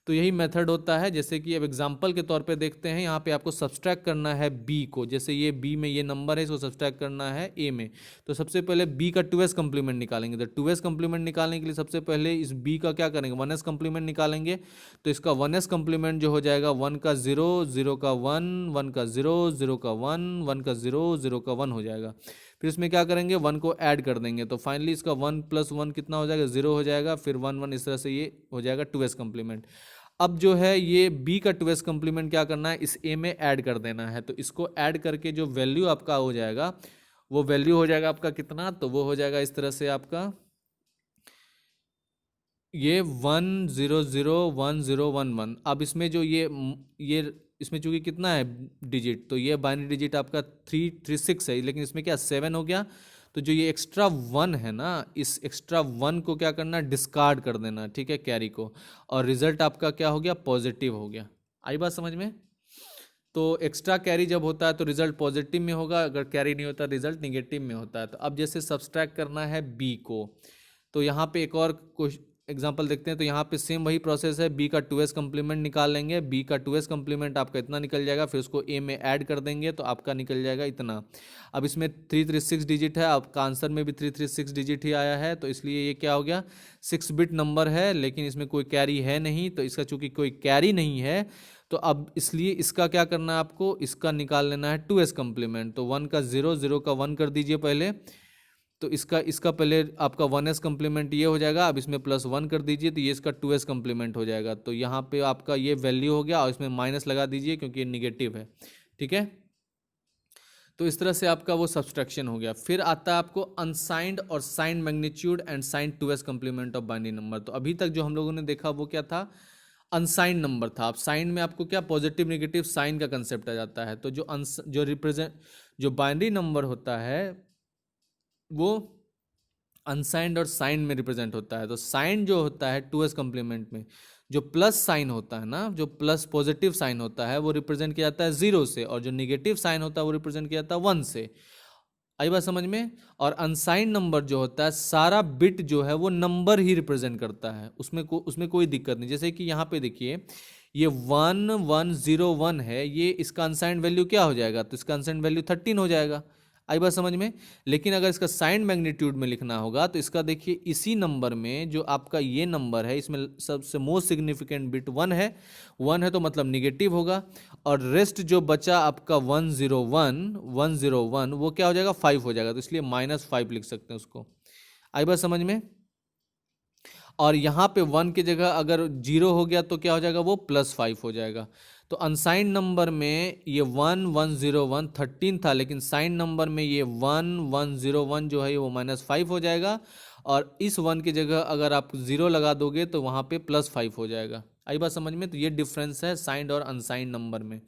तो यही मेथड होता है। जैसे कि अब एग्जांपल के तौर पे देखते हैं, यहाँ पे आपको सब्सट्रैक्ट करना है b को, जैसे ये b में ये नंबर है, इसको सब्सट्रैक्ट करना है a में, तो सबसे पहले b का 2s कम्प्लीमेंट निकालेंगे। तो 2s कम्प्लीमेंट निकालने के लिए सबसे पहले इस b का क्या करेंगे, 1s कम्प्लीमेंट निकालेंगे। तो इसका 1s कम्प्लीमेंट जो हो जाएगा 1 का 0, 0 का 1, 1 का 0, 0 का 1, 1 का 0, 0 का 1 हो जाएगा। फिर इसमें क्या करेंगे, 1 को ऐड कर देंगे, तो फाइनली इसका 1 + 1 कितना हो जाएगा, 0 हो जाएगा, फिर 1 1, इस तरह से ये हो जाएगा 2s कम्प्लीमेंट। अब जो है ये b का 2s कम्प्लीमेंट क्या करना है, इस a में ऐड कर देना है। तो इसको ऐड करके जो वैल्यू आपका हो जाएगा, वो वैल्यू हो जाएगा आपका कितना, तो वो हो जाएगा इस तरह से आपका ये 1 0 0 1 0 1 1। अब इसमें जो ये इसमें चूंकि कितना है डिजिट, तो ये बाइनरी डिजिट आपका 3 3 6 है, लेकिन इसमें क्या 7 हो गया। तो जो ये एक्स्ट्रा 1 है ना, इस एक्स्ट्रा 1 को क्या करना, डिस्कार्ड कर देना, ठीक है, कैरी को, और रिजल्ट आपका क्या हो गया, पॉजिटिव हो गया। आई बात समझ में? तो एक्स्ट्रा कैरी जब होता है तो रिजल्ट पॉजिटिव में होगा, अगर कैरी नहीं होता रिजल्ट निगेटिव में होता है। तो अब जैसे सब्सट्रैक्ट करना है b को, तो यहाँ पे एक और एग्जांपल देखते हैं। तो यहाँ पे सेम वही प्रोसेस है, b का 2s कम्प्लीमेंट निकाल लेंगे, b का 2s कम्प्लीमेंट आपका इतना निकल जाएगा, फिर उसको a में ऐड कर देंगे तो आपका निकल जाएगा इतना। अब इसमें 336 डिजिट है, आपका आंसर में भी 336 डिजिट ही आया है, तो इसलिए ये क्या हो गया, 6 बिट नंबर है, लेकिन इसमें कोई कैरी है नहीं। तो इसका चूंकि कोई कैरी नहीं है, तो अब इसलिए इसका क्या करना है आपको, इसका निकाल लेना है 2s कम्प्लीमेंट। तो 1 का 0, 0 का 1 कर दीजिए पहले, तो इसका पहले आपका 1s कम्प्लीमेंट ये हो जाएगा, अब इसमें +1 कर दीजिए, तो ये इसका 2s कम्प्लीमेंट हो जाएगा। तो यहाँ पे आपका ये वैल्यू हो गया, और इसमें माइनस लगा दीजिए क्योंकि ये निगेटिव है, ठीक है। तो इस तरह से आपका वो सब्सट्रैक्शन हो गया। फिर आता है आपको अनसाइंड और signed magnitude and signed 2s complement of binary number. तो अभी तक जो हम लोगों ने देखा वो क्या था, अनसाइंड नंबर था। अब साइन में आपको क्या, पॉजिटिव नेगेटिव साइन का कंसेप्ट आ जाता है। तो जो बाइनरी नंबर होता है वो अनसाइंड और साइन में रिप्रेजेंट होता है। तो साइन जो होता है 2s कम्प्लीमेंट में, जो प्लस साइन होता है ना, जो प्लस पॉजिटिव साइन होता है वो रिप्रेजेंट किया जाता है 0 से, और जो निगेटिव साइन होता है वो रिप्रेजेंट किया जाता है 1 से। आई बात समझ में? और अनसाइंड नंबर जो होता है, सारा बिट जो है वो नंबर ही रिप्रेजेंट करता है, उसमें कोई दिक्कत नहीं। जैसे कि यहाँ पे देखिए ये 1 1 0 1 है, ये इसका अनसाइंड वैल्यू क्या हो जाएगा, तो इसका अनसाइंड वैल्यू 13 हो जाएगा। आई बात समझ में? लेकिन अगर इसका साइन मैग्नीट्यूड में लिखना होगा तो इसका देखिए, इसी नंबर में जो आपका ये नंबर है, इसमें सबसे मोस्ट सिग्निफिकेंट बिट 1 है। 1 है तो मतलब निगेटिव होगा, और रेस्ट जो बचा आपका 101 वो क्या हो जाएगा, 5 हो जाएगा। तो इसलिए -5 लिख सकते हैं उसको। आई बात समझ में? और यहाँ पे 1 की जगह अगर 0 हो गया तो क्या हो जाएगा, वो +5 हो जाएगा। तो अनसाइंड नंबर में ये 1 1 0 1 13 था, लेकिन साइन नंबर में ये 1 1 0 1 जो है वो -5 हो जाएगा, और इस 1 की जगह अगर आप 0 लगा दोगे तो वहाँ पे +5 हो जाएगा। आई बात समझ में? तो ये डिफरेंस है साइंड और अनसाइंड नंबर में।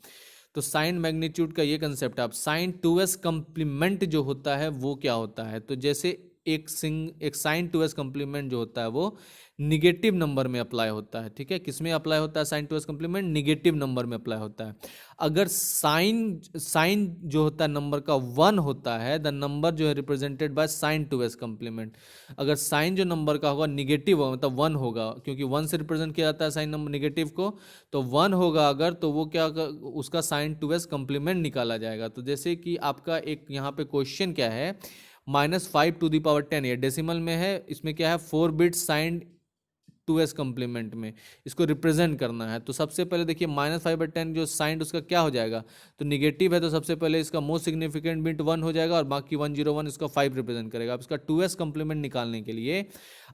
तो साइन मैग्नीट्यूड का ये कंसेप्ट है। आप साइन 2s कम्प्लीमेंट जो होता है वो क्या होता है, तो जैसे एक साइन 2s कम्प्लीमेंट जो होता है वो निगेटिव नंबर में अप्लाई होता है, ठीक है। किस में अप्लाई होता है sign 2s complement, negative number में अप्लाई होता है। अगर साइन जो होता है नंबर का 1 होता है, द नंबर जो है represented by sine 2s complement. अगर साइन जो नंबर का होगा निगेटिव होगा, मतलब 1 होगा, क्योंकि 1 से रिप्रेजेंट किया जाता है साइन नंबर निगेटिव को, तो 1 होगा अगर, तो वो क्या उसका साइन 2s कम्प्लीमेंट निकाला जाएगा। तो जैसे कि आपका एक यहाँ पे क्वेश्चन क्या है, -5 to the power 10, ये डेसिमल में है, इसमें क्या है 4 बिट साइन 2s कम्प्लीमेंट में इसको रिप्रेजेंट करना है। तो सबसे पहले देखिए -5/10 जो साइन उसका क्या हो जाएगा, तो निगेटिव है, तो सबसे पहले इसका मोस्ट सिग्निफिकेंट बिट 1 हो जाएगा, और बाकी 101 इसका 5 रिप्रेजेंट करेगा। अब इसका 2s कम्प्लीमेंट निकालने के लिए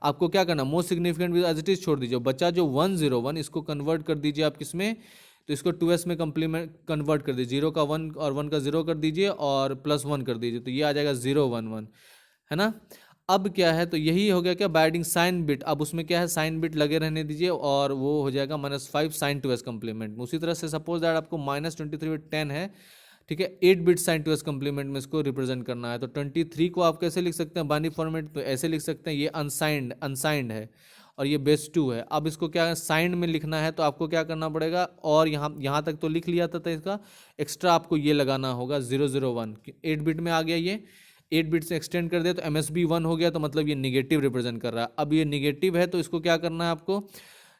आपको क्या करना, most significant bit as it is छोड़ दीजिए, बच्चा जो 101 इसको कन्वर्ट कर दीजिए आप किसमें, तो इसको 2s में कम्प्लीमेंट कन्वर्ट कर दीजिए, 0 का 1 और 1 का 0 कर दीजिए, और +1 कर दीजिए, तो ये आ जाएगा 011, है ना। अब क्या है, तो यही हो गया क्या, बाइडिंग साइन बिट। अब उसमें क्या है, साइन बिट लगे रहने दीजिए, और वो हो जाएगा -5 साइन 2s कम्प्लीमेंट। उसी तरह से सपोज दैट आपको -23/10 है, ठीक है, 8 bit sign to S complement में इसको रिप्रेजेंट करना है। तो 23 को आप कैसे लिख सकते हैं बाइनरी फॉर्मेट, तो ऐसे लिख सकते हैं, ये अनसाइंड है और ये बेस 2 है। अब इसको क्या साइंड में लिखना है तो आपको क्या करना पड़ेगा, और यहाँ तक तो लिख लिया था इसका एक्स्ट्रा आपको ये लगाना होगा 001, 8 बिट में आ गया, ये 8 बिट से एक्सटेंड कर दिया तो MSB 1 हो गया, तो मतलब ये निगेटिव रिप्रेजेंट कर रहा है। अब ये निगेटिव है तो इसको क्या करना है आपको,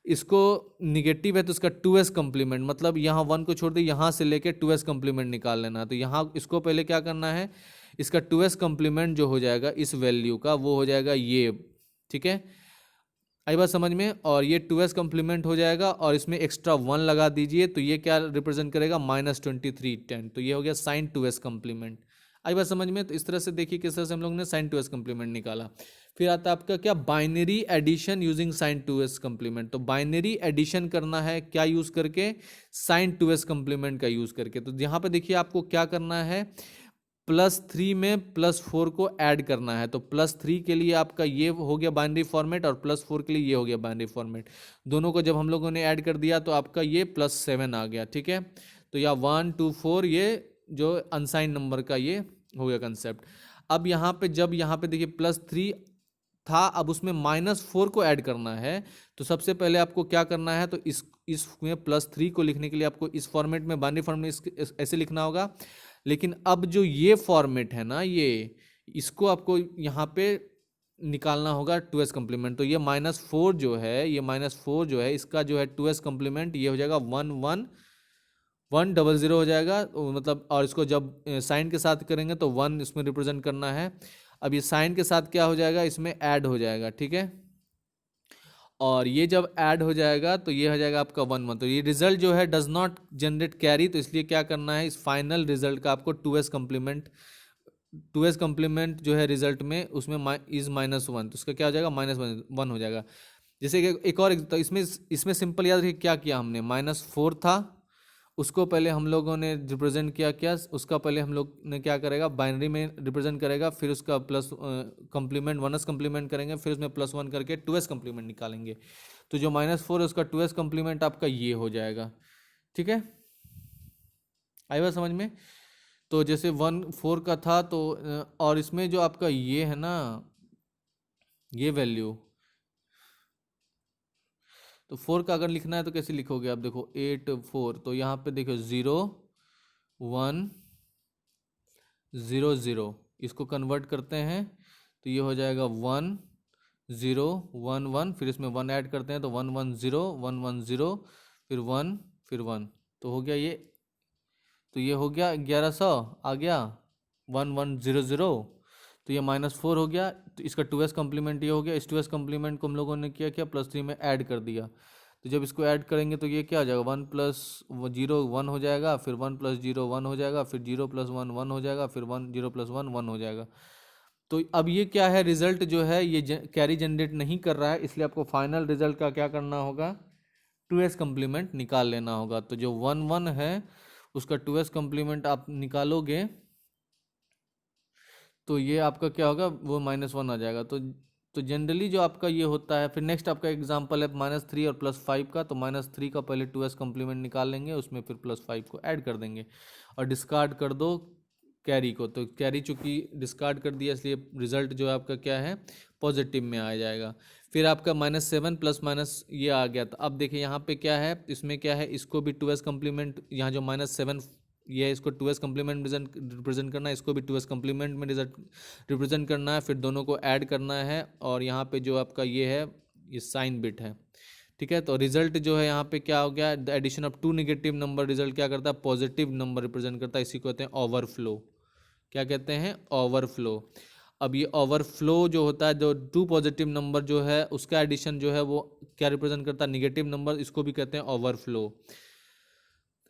इसको निगेटिव है तो इसका 2s कम्प्लीमेंट, मतलब यहाँ 1 को छोड़ दिया, यहाँ से लेके 2s कम्प्लीमेंट निकाल लेना है। तो यहाँ इसको पहले क्या करना है, इसका 2s कम्प्लीमेंट जो हो जाएगा इस वैल्यू का वो हो जाएगा ये, ठीक है, आई बात समझ में। और ये 2s कम्प्लीमेंट हो जाएगा और इसमें एक्स्ट्रा 1 लगा दीजिए, तो ये क्या रिप्रेजेंट करेगा -2310, तो ये हो गया साइन 2s कम्प्लीमेंट। आई बात समझ में। तो इस तरह से देखिए किस तरह से हम लोग ने साइन 2s कम्प्लीमेंट निकाला। फिर आता है आपका क्या, binary addition using sign 2s complement. तो बाइनरी एडिशन करना है क्या यूज करके, साइन 2s कम्प्लीमेंट का यूज करके। तो यहाँ पे देखिए आपको क्या करना है, +3 में +4 को ऐड करना है। तो +3 के लिए आपका ये हो गया बाइनरी फॉर्मेट और +4 के लिए ये हो गया बाइनरी फॉर्मेट। दोनों को जब हम लोगों ने ऐड कर दिया तो आपका ये +7 आ गया, ठीक है। तो या 1 2 4 ये जो अनसाइन नंबर का ये हो गया कंसेप्ट। अब यहाँ पे जब यहाँ पे देखिए +3 था, अब उसमें -4 को ऐड करना है। तो सबसे पहले आपको क्या करना है, तो इसमें +3 को लिखने के लिए आपको इस फॉर्मेट में बाइनरी फॉर्मेट में ऐसे लिखना होगा। लेकिन अब जो ये फॉर्मेट है ना, ये इसको आपको यहाँ पे निकालना होगा 2s कम्प्लीमेंट। तो ये -4 जो है, ये -4 जो है इसका जो है 2s कम्प्लीमेंट ये हो जाएगा 11100 हो जाएगा, मतलब। और इसको जब साइन के साथ करेंगे तो 1 इसमें रिप्रेजेंट करना है। अब ये साइन के साथ क्या हो जाएगा, इसमें ऐड हो जाएगा, ठीक है। और ये जब ऐड हो जाएगा तो ये हो जाएगा आपका 1 1। तो ये रिजल्ट जो है डज नॉट जनरेट कैरी, तो इसलिए क्या करना है, इस फाइनल रिजल्ट का आपको 2s कम्प्लीमेंट जो है रिजल्ट में उसमें इज -1, तो इसका क्या हो जाएगा -1 हो जाएगा। जैसे कि एक और, तो इसमें सिंपल याद रखिए क्या किया हमने, -4 था, उसको पहले हम लोगों ने रिप्रेजेंट किया उसका पहले हम लोग ने क्या करेगा, बाइनरी में रिप्रेजेंट करेगा, फिर उसका प्लस कम्प्लीमेंट 1s कम्प्लीमेंट करेंगे, फिर उसमें +1 करके 2s कम्प्लीमेंट निकालेंगे। तो जो -4 है उसका 2s कम्प्लीमेंट आपका ये हो जाएगा, ठीक है। आई बात समझ में। तो जैसे 1 4 का था तो और इसमें जो आपका ये है ना, ये वैल्यू, तो 4 का अगर लिखना है तो कैसे लिखोगे आप, देखो 8 4, तो यहाँ पे देखो 0 1 0 0, इसको कन्वर्ट करते हैं तो ये हो जाएगा 1 0 1 1, फिर इसमें 1 ऐड करते हैं तो 1 1 0 1 1 0, फिर 1 फिर 1, तो हो गया ये। तो ये हो गया 1100 आ गया 1 1 0 0, तो ये -4 हो गया। तो इसका 2s कम्प्लीमेंट ये हो गया। इस 2s कम्प्लीमेंट को हम लोगों ने किया +3 में ऐड कर दिया। तो जब इसको ऐड करेंगे तो ये क्या हो जाएगा, 1 + 0 1 हो जाएगा, फिर 1 + 0 1 हो जाएगा, फिर 0 + 1 1 हो जाएगा, फिर 1 0 + 1 1 हो जाएगा। तो अब ये क्या है, रिजल्ट जो है ये कैरी जनरेट नहीं कर रहा है, इसलिए आपको फाइनल रिजल्ट का क्या करना होगा, 2s कम्प्लीमेंट निकाल लेना होगा। तो जो 1 1 है उसका 2s कम्प्लीमेंट आप निकालोगे तो ये आपका क्या होगा, वो -1 आ जाएगा। तो जनरली जो आपका ये होता है, फिर नेक्स्ट आपका एग्जांपल है -3 और +5 का। तो -3 का पहले 2s कम्प्लीमेंट निकाल लेंगे, उसमें फिर +5 को ऐड कर देंगे और डिस्कार्ड कर दो कैरी को। तो कैरी चूंकि डिस्कार्ड कर दिया इसलिए रिजल्ट जो है आपका क्या है, पॉजिटिव में आ जाएगा। फिर आपका -7 प्लस माइनस ये आ गया। तो अब देखिए यहाँ पे क्या है, इसमें क्या है, इसको भी 2s कम्प्लीमेंट, यहाँ जो -7 ये है इसको 2s कम्प्लीमेंट रिप्रेजेंट करना है, इसको भी 2s कम्प्लीमेंट में रिप्रेजेंट करना है, फिर दोनों को ऐड करना है। और यहाँ पे जो आपका ये है, ये साइन बिट है, ठीक है। तो रिजल्ट जो है यहाँ पे क्या हो गया, the addition of 2 negative number result क्या करता है, पॉजिटिव नंबर रिप्रेजेंट करता है। इसी को कहते हैं ओवरफ्लो। क्या कहते हैं, ओवरफ्लो। अब ये ओवरफ्लो जो होता है, जो 2 पॉजिटिव नंबर जो है उसका एडिशन जो है वो क्या रिप्रेजेंट करता है, नेगेटिव नंबर, इसको भी कहते हैं ओवरफ्लो,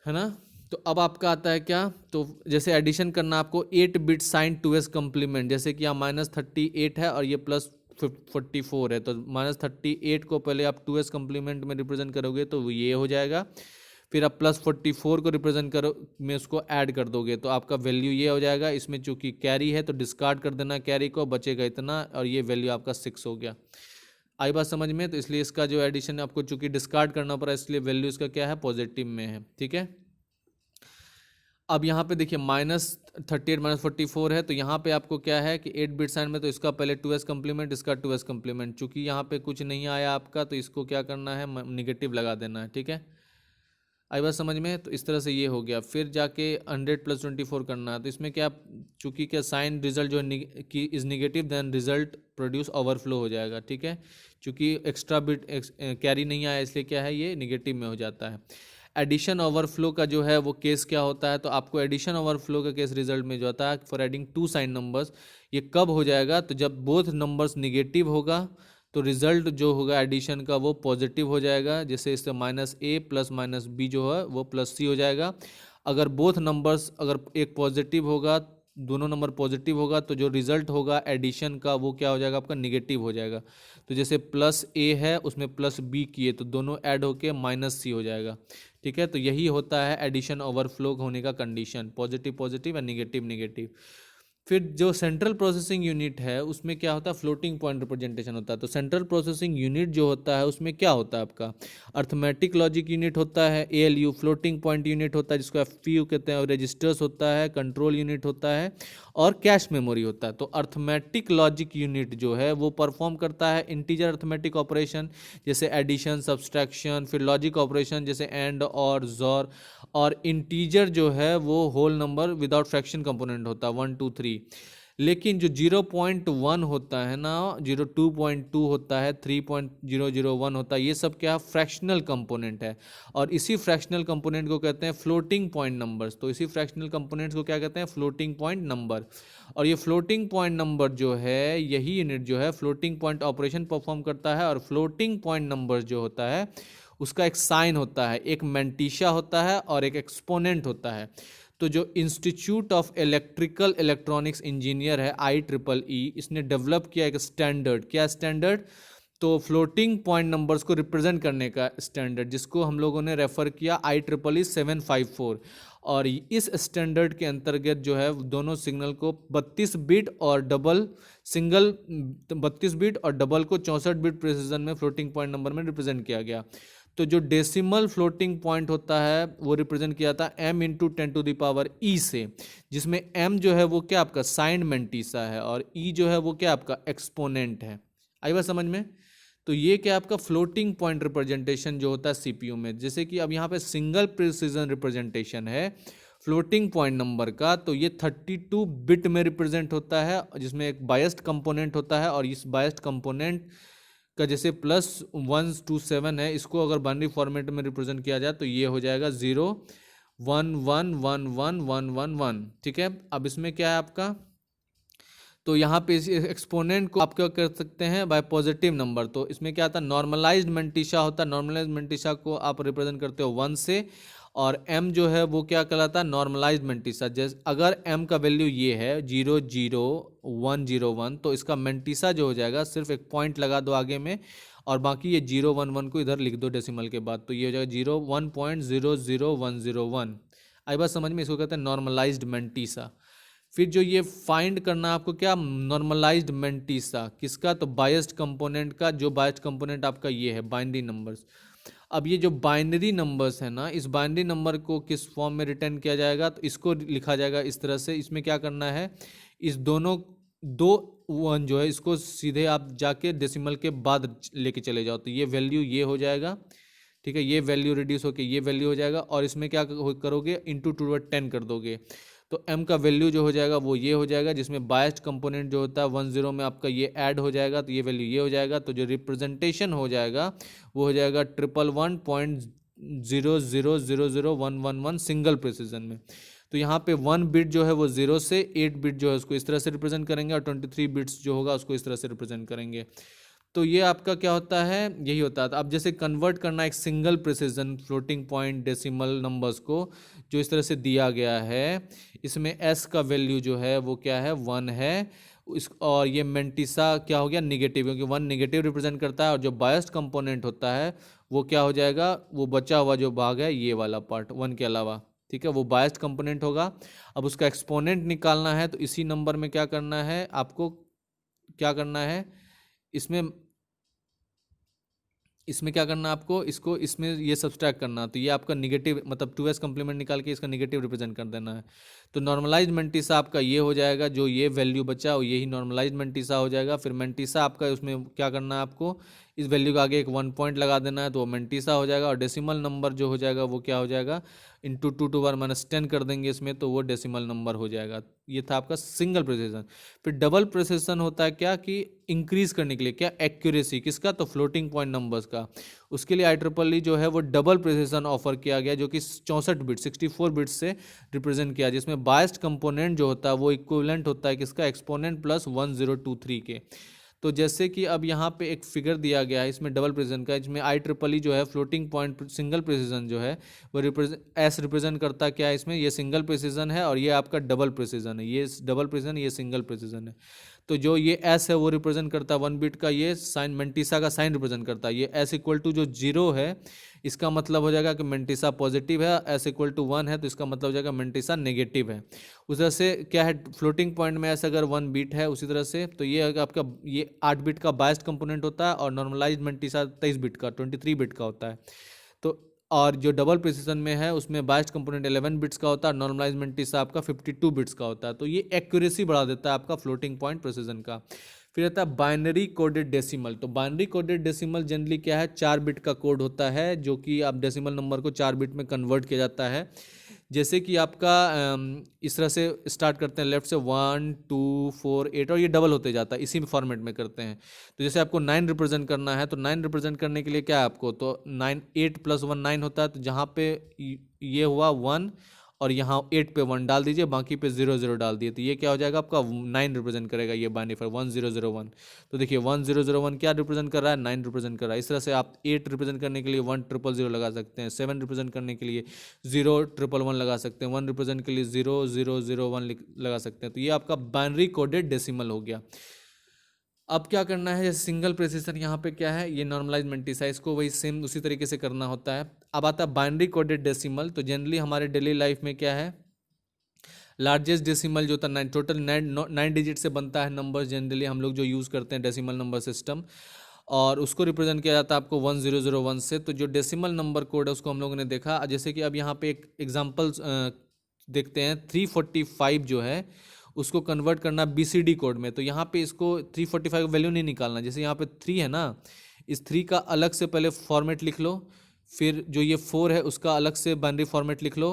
है ना। तो अब आपका आता है क्या, तो जैसे एडिशन करना आपको 8 बिट साइन 2s कम्प्लीमेंट, जैसे कि यहाँ -38 है और ये +44 है। तो -38 को पहले आप 2s कम्प्लीमेंट में रिप्रेजेंट करोगे तो ये हो जाएगा, फिर आप +44 को रिप्रेजेंट करो में उसको ऐड कर दोगे तो आपका वैल्यू ये हो जाएगा। इसमें चूंकि कैरी है तो डिस्कार्ड कर देना कैरी को, बचेगा इतना, और ये वैल्यू आपका 6 हो गया। आई बात समझ में। तो इसलिए इसका जो एडिशन आपको चूंकि डिस्कार्ड करना पड़ा, इसलिए वैल्यू इसका क्या है, पॉजिटिव में है, ठीक है। अब यहाँ पे देखिए -38 -44 है, तो यहाँ पे आपको क्या है कि 8 बिट साइन में, तो इसका पहले 2s कम्प्लीमेंट, इसका 2s कम्प्लीमेंट, चूंकि यहाँ पे कुछ नहीं आया आपका तो इसको क्या करना है, निगेटिव लगा देना है। ठीक है, आई बात समझ में? तो इस तरह से ये हो गया। फिर जाके 100 + 24 करना है, तो इसमें क्या, चूंकि क्या साइन रिजल्ट जो है कि is negative, then result produce overflow हो जाएगा। ठीक है, चूंकि एक्स्ट्रा बिट कैरी नहीं आया इसलिए क्या है, ये निगेटिव में हो जाता है। एडिशन ओवरफ्लो का जो है वो केस क्या होता है, तो आपको एडिशन ओवरफ्लो का केस रिजल्ट में जो होता है फॉर एडिंग 2 साइन नंबर्स, ये कब हो जाएगा, तो जब बोथ नंबर्स निगेटिव होगा तो रिजल्ट जो होगा एडिशन का वो पॉजिटिव हो जाएगा। जैसे इससे -a + -b जो है वो +c हो जाएगा। अगर बोथ नंबर्स, अगर एक पॉजिटिव होगा, दोनों नंबर पॉजिटिव होगा, तो जो रिजल्ट होगा एडिशन का वो क्या हो जाएगा, आपका निगेटिव हो जाएगा। तो जैसे +a है उसमें +b किए तो दोनों ऐड होके -c हो जाएगा। ठीक है, तो यही होता है एडिशन ओवरफ्लो होने का कंडीशन, पॉजिटिव पॉजिटिव या निगेटिव निगेटिव। फिर जो सेंट्रल प्रोसेसिंग यूनिट है उसमें क्या होता है, फ्लोटिंग पॉइंट रिप्रेजेंटेशन होता है। तो सेंट्रल प्रोसेसिंग यूनिट जो होता है उसमें क्या होता है, आपका अर्थमेटिक लॉजिक यूनिट होता है, ALU फ्लोटिंग पॉइंट यूनिट होता है जिसको FPU कहते हैं, और रजिस्टर्स होता है, कंट्रोल यूनिट होता है, और कैश मेमोरी होता है। तो अर्थमेटिक लॉजिक यूनिट जो है वो परफॉर्म करता है इंटीजर अर्थमेटिक ऑपरेशन जैसे एडिशन, सब्सट्रैक्शन, फिर लॉजिक ऑपरेशन जैसे एंड और जोर, और इंटीजर जो है वो whole number without fraction component होता है 1 2 3। लेकिन जो 0.1 होता है ना, 0.2 होता है, 3.001 होता है, ये सब क्या फ्रैक्शनल कंपोनेंट है, और इसी फ्रैक्शनल कंपोनेंट को कहते हैं फ्लोटिंग पॉइंट नंबर्स। तो इसी फ्रैक्शनल कंपोनेंट्स को क्या कहते हैं, फ्लोटिंग पॉइंट नंबर। और ये फ्लोटिंग पॉइंट नंबर जो है, यही यूनिट जो है फ्लोटिंग पॉइंट ऑपरेशन परफॉर्म करता है। और फ्लोटिंग पॉइंट नंबर जो होता है उसका एक साइन होता है, एक मेंटिशा होता है और एक एक्सपोनेंट होता है। तो जो institute of electrical electronics engineer है IEEE, इसने डेवलप किया एक स्टैंडर्ड, क्या स्टैंडर्ड, तो फ्लोटिंग पॉइंट नंबर्स को रिप्रेजेंट करने का स्टैंडर्ड, जिसको हम लोगों ने रेफर किया IEEE 754। और इस स्टैंडर्ड के अंतर्गत जो है दोनों सिग्नल को 32 बिट और डबल, सिंगल 32 बिट और डबल को 64 बिट प्रिसीजन में फ्लोटिंग पॉइंट नंबर में रिप्रेजेंट किया गया। तो जो डेसिमल फ्लोटिंग पॉइंट होता है वो रिप्रेजेंट किया था m × 10⁻E से, जिसमें m जो है वो क्या आपका साइन मेंटिसा है और e जो है वो क्या आपका एक्सपोनेंट है। आई बात समझ में? तो ये क्या आपका फ्लोटिंग पॉइंट रिप्रेजेंटेशन जो होता है CPU में। जैसे कि अब यहाँ पे सिंगल प्रिसीजन रिप्रेजेंटेशन है फ्लोटिंग पॉइंट नंबर का, तो ये 32 बिट में रिप्रेजेंट होता है, जिसमें एक बायस्ड कंपोनेंट होता है, और इस बायस्ड कंपोनेंट का जैसे +1 to 7 है, इसको अगर बाइनरी फॉर्मेट में रिप्रेजेंट किया जाए तो ये हो जाएगा 0 1 1 1 1 1 1 1। ठीक है, अब इसमें क्या है आपका, तो यहाँ पे इस एक्सपोनेंट को आप क्या कर सकते हैं, बाय पॉजिटिव नंबर। तो इसमें क्या आता है, नॉर्मलाइज्ड मेंटिशा होता है, नॉर्मलाइज्ड मेंटिशा को आप रिप्रेजेंट करते हो 1 से, और m जो है वो क्या कहलाता है, नॉर्मलाइज्ड मेंटिसा। जैसे अगर m का वैल्यू ये है 0 0 1 0 1, तो इसका मेंटिसा जो हो जाएगा, सिर्फ एक पॉइंट लगा दो आगे में और बाकी ये 0 1 1 को इधर लिख दो डेसिमल के बाद, तो ये हो जाएगा 0 1.00101। आई बात समझ में? इसको कहते हैं नॉर्मलाइज्ड मेंटिसा। फिर जो ये फाइंड करना आपको क्या, नॉर्मलाइज्ड मेंटिसा किसका, तो बायस्ड कंपोनेंट का। जो बायस्ड कंपोनेंट आपका ये है बाइनरी नंबर्स। अब ये जो बाइनरी नंबर्स है ना, इस बाइनरी नंबर को किस फॉर्म में रिटर्न किया जाएगा, तो इसको लिखा जाएगा इस तरह से। इसमें क्या करना है, इस दोनों 2 1 जो है इसको सीधे आप जाके डेसिमल के बाद लेके चले जाओ, तो ये वैल्यू ये हो जाएगा। ठीक है, ये वैल्यू रिड्यूस होके ये वैल्यू हो जाएगा, और इसमें क्या करोगे, इंटू 2/10 कर दोगे, तो m का वैल्यू जो हो जाएगा वो ये हो जाएगा, जिसमें बायस्ड कंपोनेंट जो होता है 1 0 में आपका ये ऐड हो जाएगा, तो ये वैल्यू ये हो जाएगा। तो जो रिप्रेजेंटेशन हो जाएगा वो हो जाएगा 111.0000111 सिंगल प्रिसीजन में। तो यहाँ पे 1 बिट जो है वो 0 से 8 बिट जो है उसको इस तरह से रिप्रेजेंट करेंगे, और 23 बिट्स जो होगा उसको इस तरह से रिप्रेजेंट करेंगे। तो ये आपका क्या होता है, यही होता है। अब जैसे कन्वर्ट करना एक single precision floating point decimal numbers को, जो इस तरह से दिया गया है, इसमें s का वैल्यू जो है वो क्या है, 1 है। इस और ये मेंटिसा क्या हो गया, निगेटिव, क्योंकि 1 निगेटिव रिप्रेजेंट करता है, और जो बायस्ड कंपोनेंट होता है वो क्या हो जाएगा, वो बचा हुआ जो भाग है ये वाला पार्ट 1 के अलावा। ठीक है, वो बायस्ड कंपोनेंट होगा। अब उसका एक्सपोनेंट निकालना है, तो इसी नंबर में क्या करना है आपको, क्या करना है इसमें, इसमें क्या करना आपको, इसको इसमें ये सब्सट्रैक्ट करना, तो ये आपका निगेटिव मतलब 2s कम्प्लीमेंट निकाल के इसका निगेटिव रिप्रेजेंट कर देना है। तो नॉर्मलाइज मेंटिसा आपका ये हो जाएगा, जो ये वैल्यू बचा वो यही नॉर्मलाइज मेंटिसा हो जाएगा। फिर मेंटिसा आपका उसमें क्या करना है आपको, इस वैल्यू के आगे एक 1 पॉइंट लगा देना है तो वो मेंटिसा हो जाएगा। और डेसिमल नंबर जो हो जाएगा वो क्या हो जाएगा, इंटू 2^-10 कर देंगे इसमें तो वो डेसिमल नंबर हो जाएगा। ये था आपका सिंगल प्रिसिजन। फिर डबल प्रिसिजन होता है क्या कि इंक्रीज करने के लिए, क्या एक्यूरेसी किसका, तो फ्लोटिंग पॉइंट नंबर्स का। उसके लिए IEEE जो है वो डबल प्रिसिजन ऑफर किया गया, जो कि 64 बिट 64 बिट्स से रिप्रेजेंट किया, जिसमें बायस्ड कंपोनेंट जो होता है वो इक्विवेलेंट होता है किसका, एक्सपोनेंट प्लस 1023 के। तो जैसे कि अब यहाँ पे एक फिगर दिया गया है इसमें डबल प्रिसिजन का, इसमें IEEE जो है फ्लोटिंग पॉइंट सिंगल प्रिसिजन जो है वो रिप्रेजेंट करता है क्या है, इसमें ये सिंगल प्रिसिजन है और ये आपका डबल प्रिसिजन है, ये डबल प्रिसिजन ये सिंगल प्रिसिजन है। तो जो ये एस है वो रिप्रेजेंट करता है 1 बिट का, ये साइन मेंटिसा का साइन रिप्रेजेंट करता है। ये एस इक्वल टू जो 0 है इसका मतलब हो जाएगा कि मेंटिसा पॉजिटिव है, एस इक्वल टू 1 है तो इसका मतलब हो जाएगा मेंटिसा नेगेटिव है। उस तरह से क्या है, फ्लोटिंग पॉइंट में एस अगर 1 बिट है उसी तरह से, तो ये आपका ये 8 बिट का बायस्ड कंपोनेंट होता है और नॉर्मलाइज मेंटिसा 23 बिट का 23 बिट का होता है। तो और जो डबल प्रिसिजन में है उसमें बायस्ड कंपोनेंट 11 बिट्स का होता है, नॉर्मलाइज मेंटिसा आपका 52 बिट्स का होता है। तो ये एक्यूरेसी बढ़ा देता है आपका फ्लोटिंग पॉइंट प्रिसिजन का। फिर आता है बाइनरी कोडेड डेसिमल। तो बाइनरी कोडेड डेसिमल जनरली क्या है, 4 बिट का कोड होता है, जो कि आप डेसिमल नंबर को 4 बिट में कन्वर्ट किया जाता है। जैसे कि आपका इस तरह से स्टार्ट करते हैं लेफ्ट से 1 2 4 8 और ये डबल होते जाता है, इसी फॉर्मेट में करते हैं। तो जैसे आपको 9 रिप्रेजेंट करना है तो 9 रिप्रेजेंट करने के लिए क्या है आपको, तो 9 8 + 1 9 होता है, तो जहाँ पे ये हुआ 1 और यहाँ 8 पे 1 डाल दीजिए, बाकी पे 0 0 डाल दिए, तो ये क्या हो जाएगा आपका 9 रिप्रेजेंट करेगा ये बाइनरी फाइल 1001। तो देखिए 1001 क्या रिप्रेजेंट कर रहा है, 9 रिप्रेजेंट कर रहा है। इस तरह से आप 8 रिप्रेजेंट करने के लिए 1000 लगा सकते हैं, 7 रिप्रेजेंट करने के लिए 0111 लगा सकते हैं, 1 रिप्रेजेंट के लिए 0001 लगा सकते हैं। तो ये आपका बाइनरी कोडेड डेसिमल हो गया। अब क्या करना है, जैसे सिंगल प्रिसिजन यहाँ पे क्या है, ये नॉर्मलाइज मेंटिसा, इसको वही सेम उसी तरीके से करना होता है। अब आता है बाइनरी कोडेड डेसिमल। तो जनरली हमारे डेली लाइफ में क्या है, लार्जेस्ट डेसिमल जो होता है टोटल 9 डिजिट से बनता है नंबर, जनरली हम लोग जो यूज़ करते हैं डेसिमल नंबर सिस्टम, और उसको रिप्रेजेंट किया जाता है आपको 1001 से। तो जो डेसिमल नंबर कोड है उसको हम लोगों ने देखा। जैसे कि अब यहाँ पे एक एग्जाम्पल देखते हैं, 345 जो है उसको कन्वर्ट करना BCD कोड में। तो यहाँ पे इसको 345 वैल्यू नहीं निकालना, जैसे यहाँ पे 3 है ना, इस 3 का अलग से पहले फॉर्मेट लिख लो, फिर जो ये 4 है उसका अलग से बाइनरी फॉर्मेट लिख लो,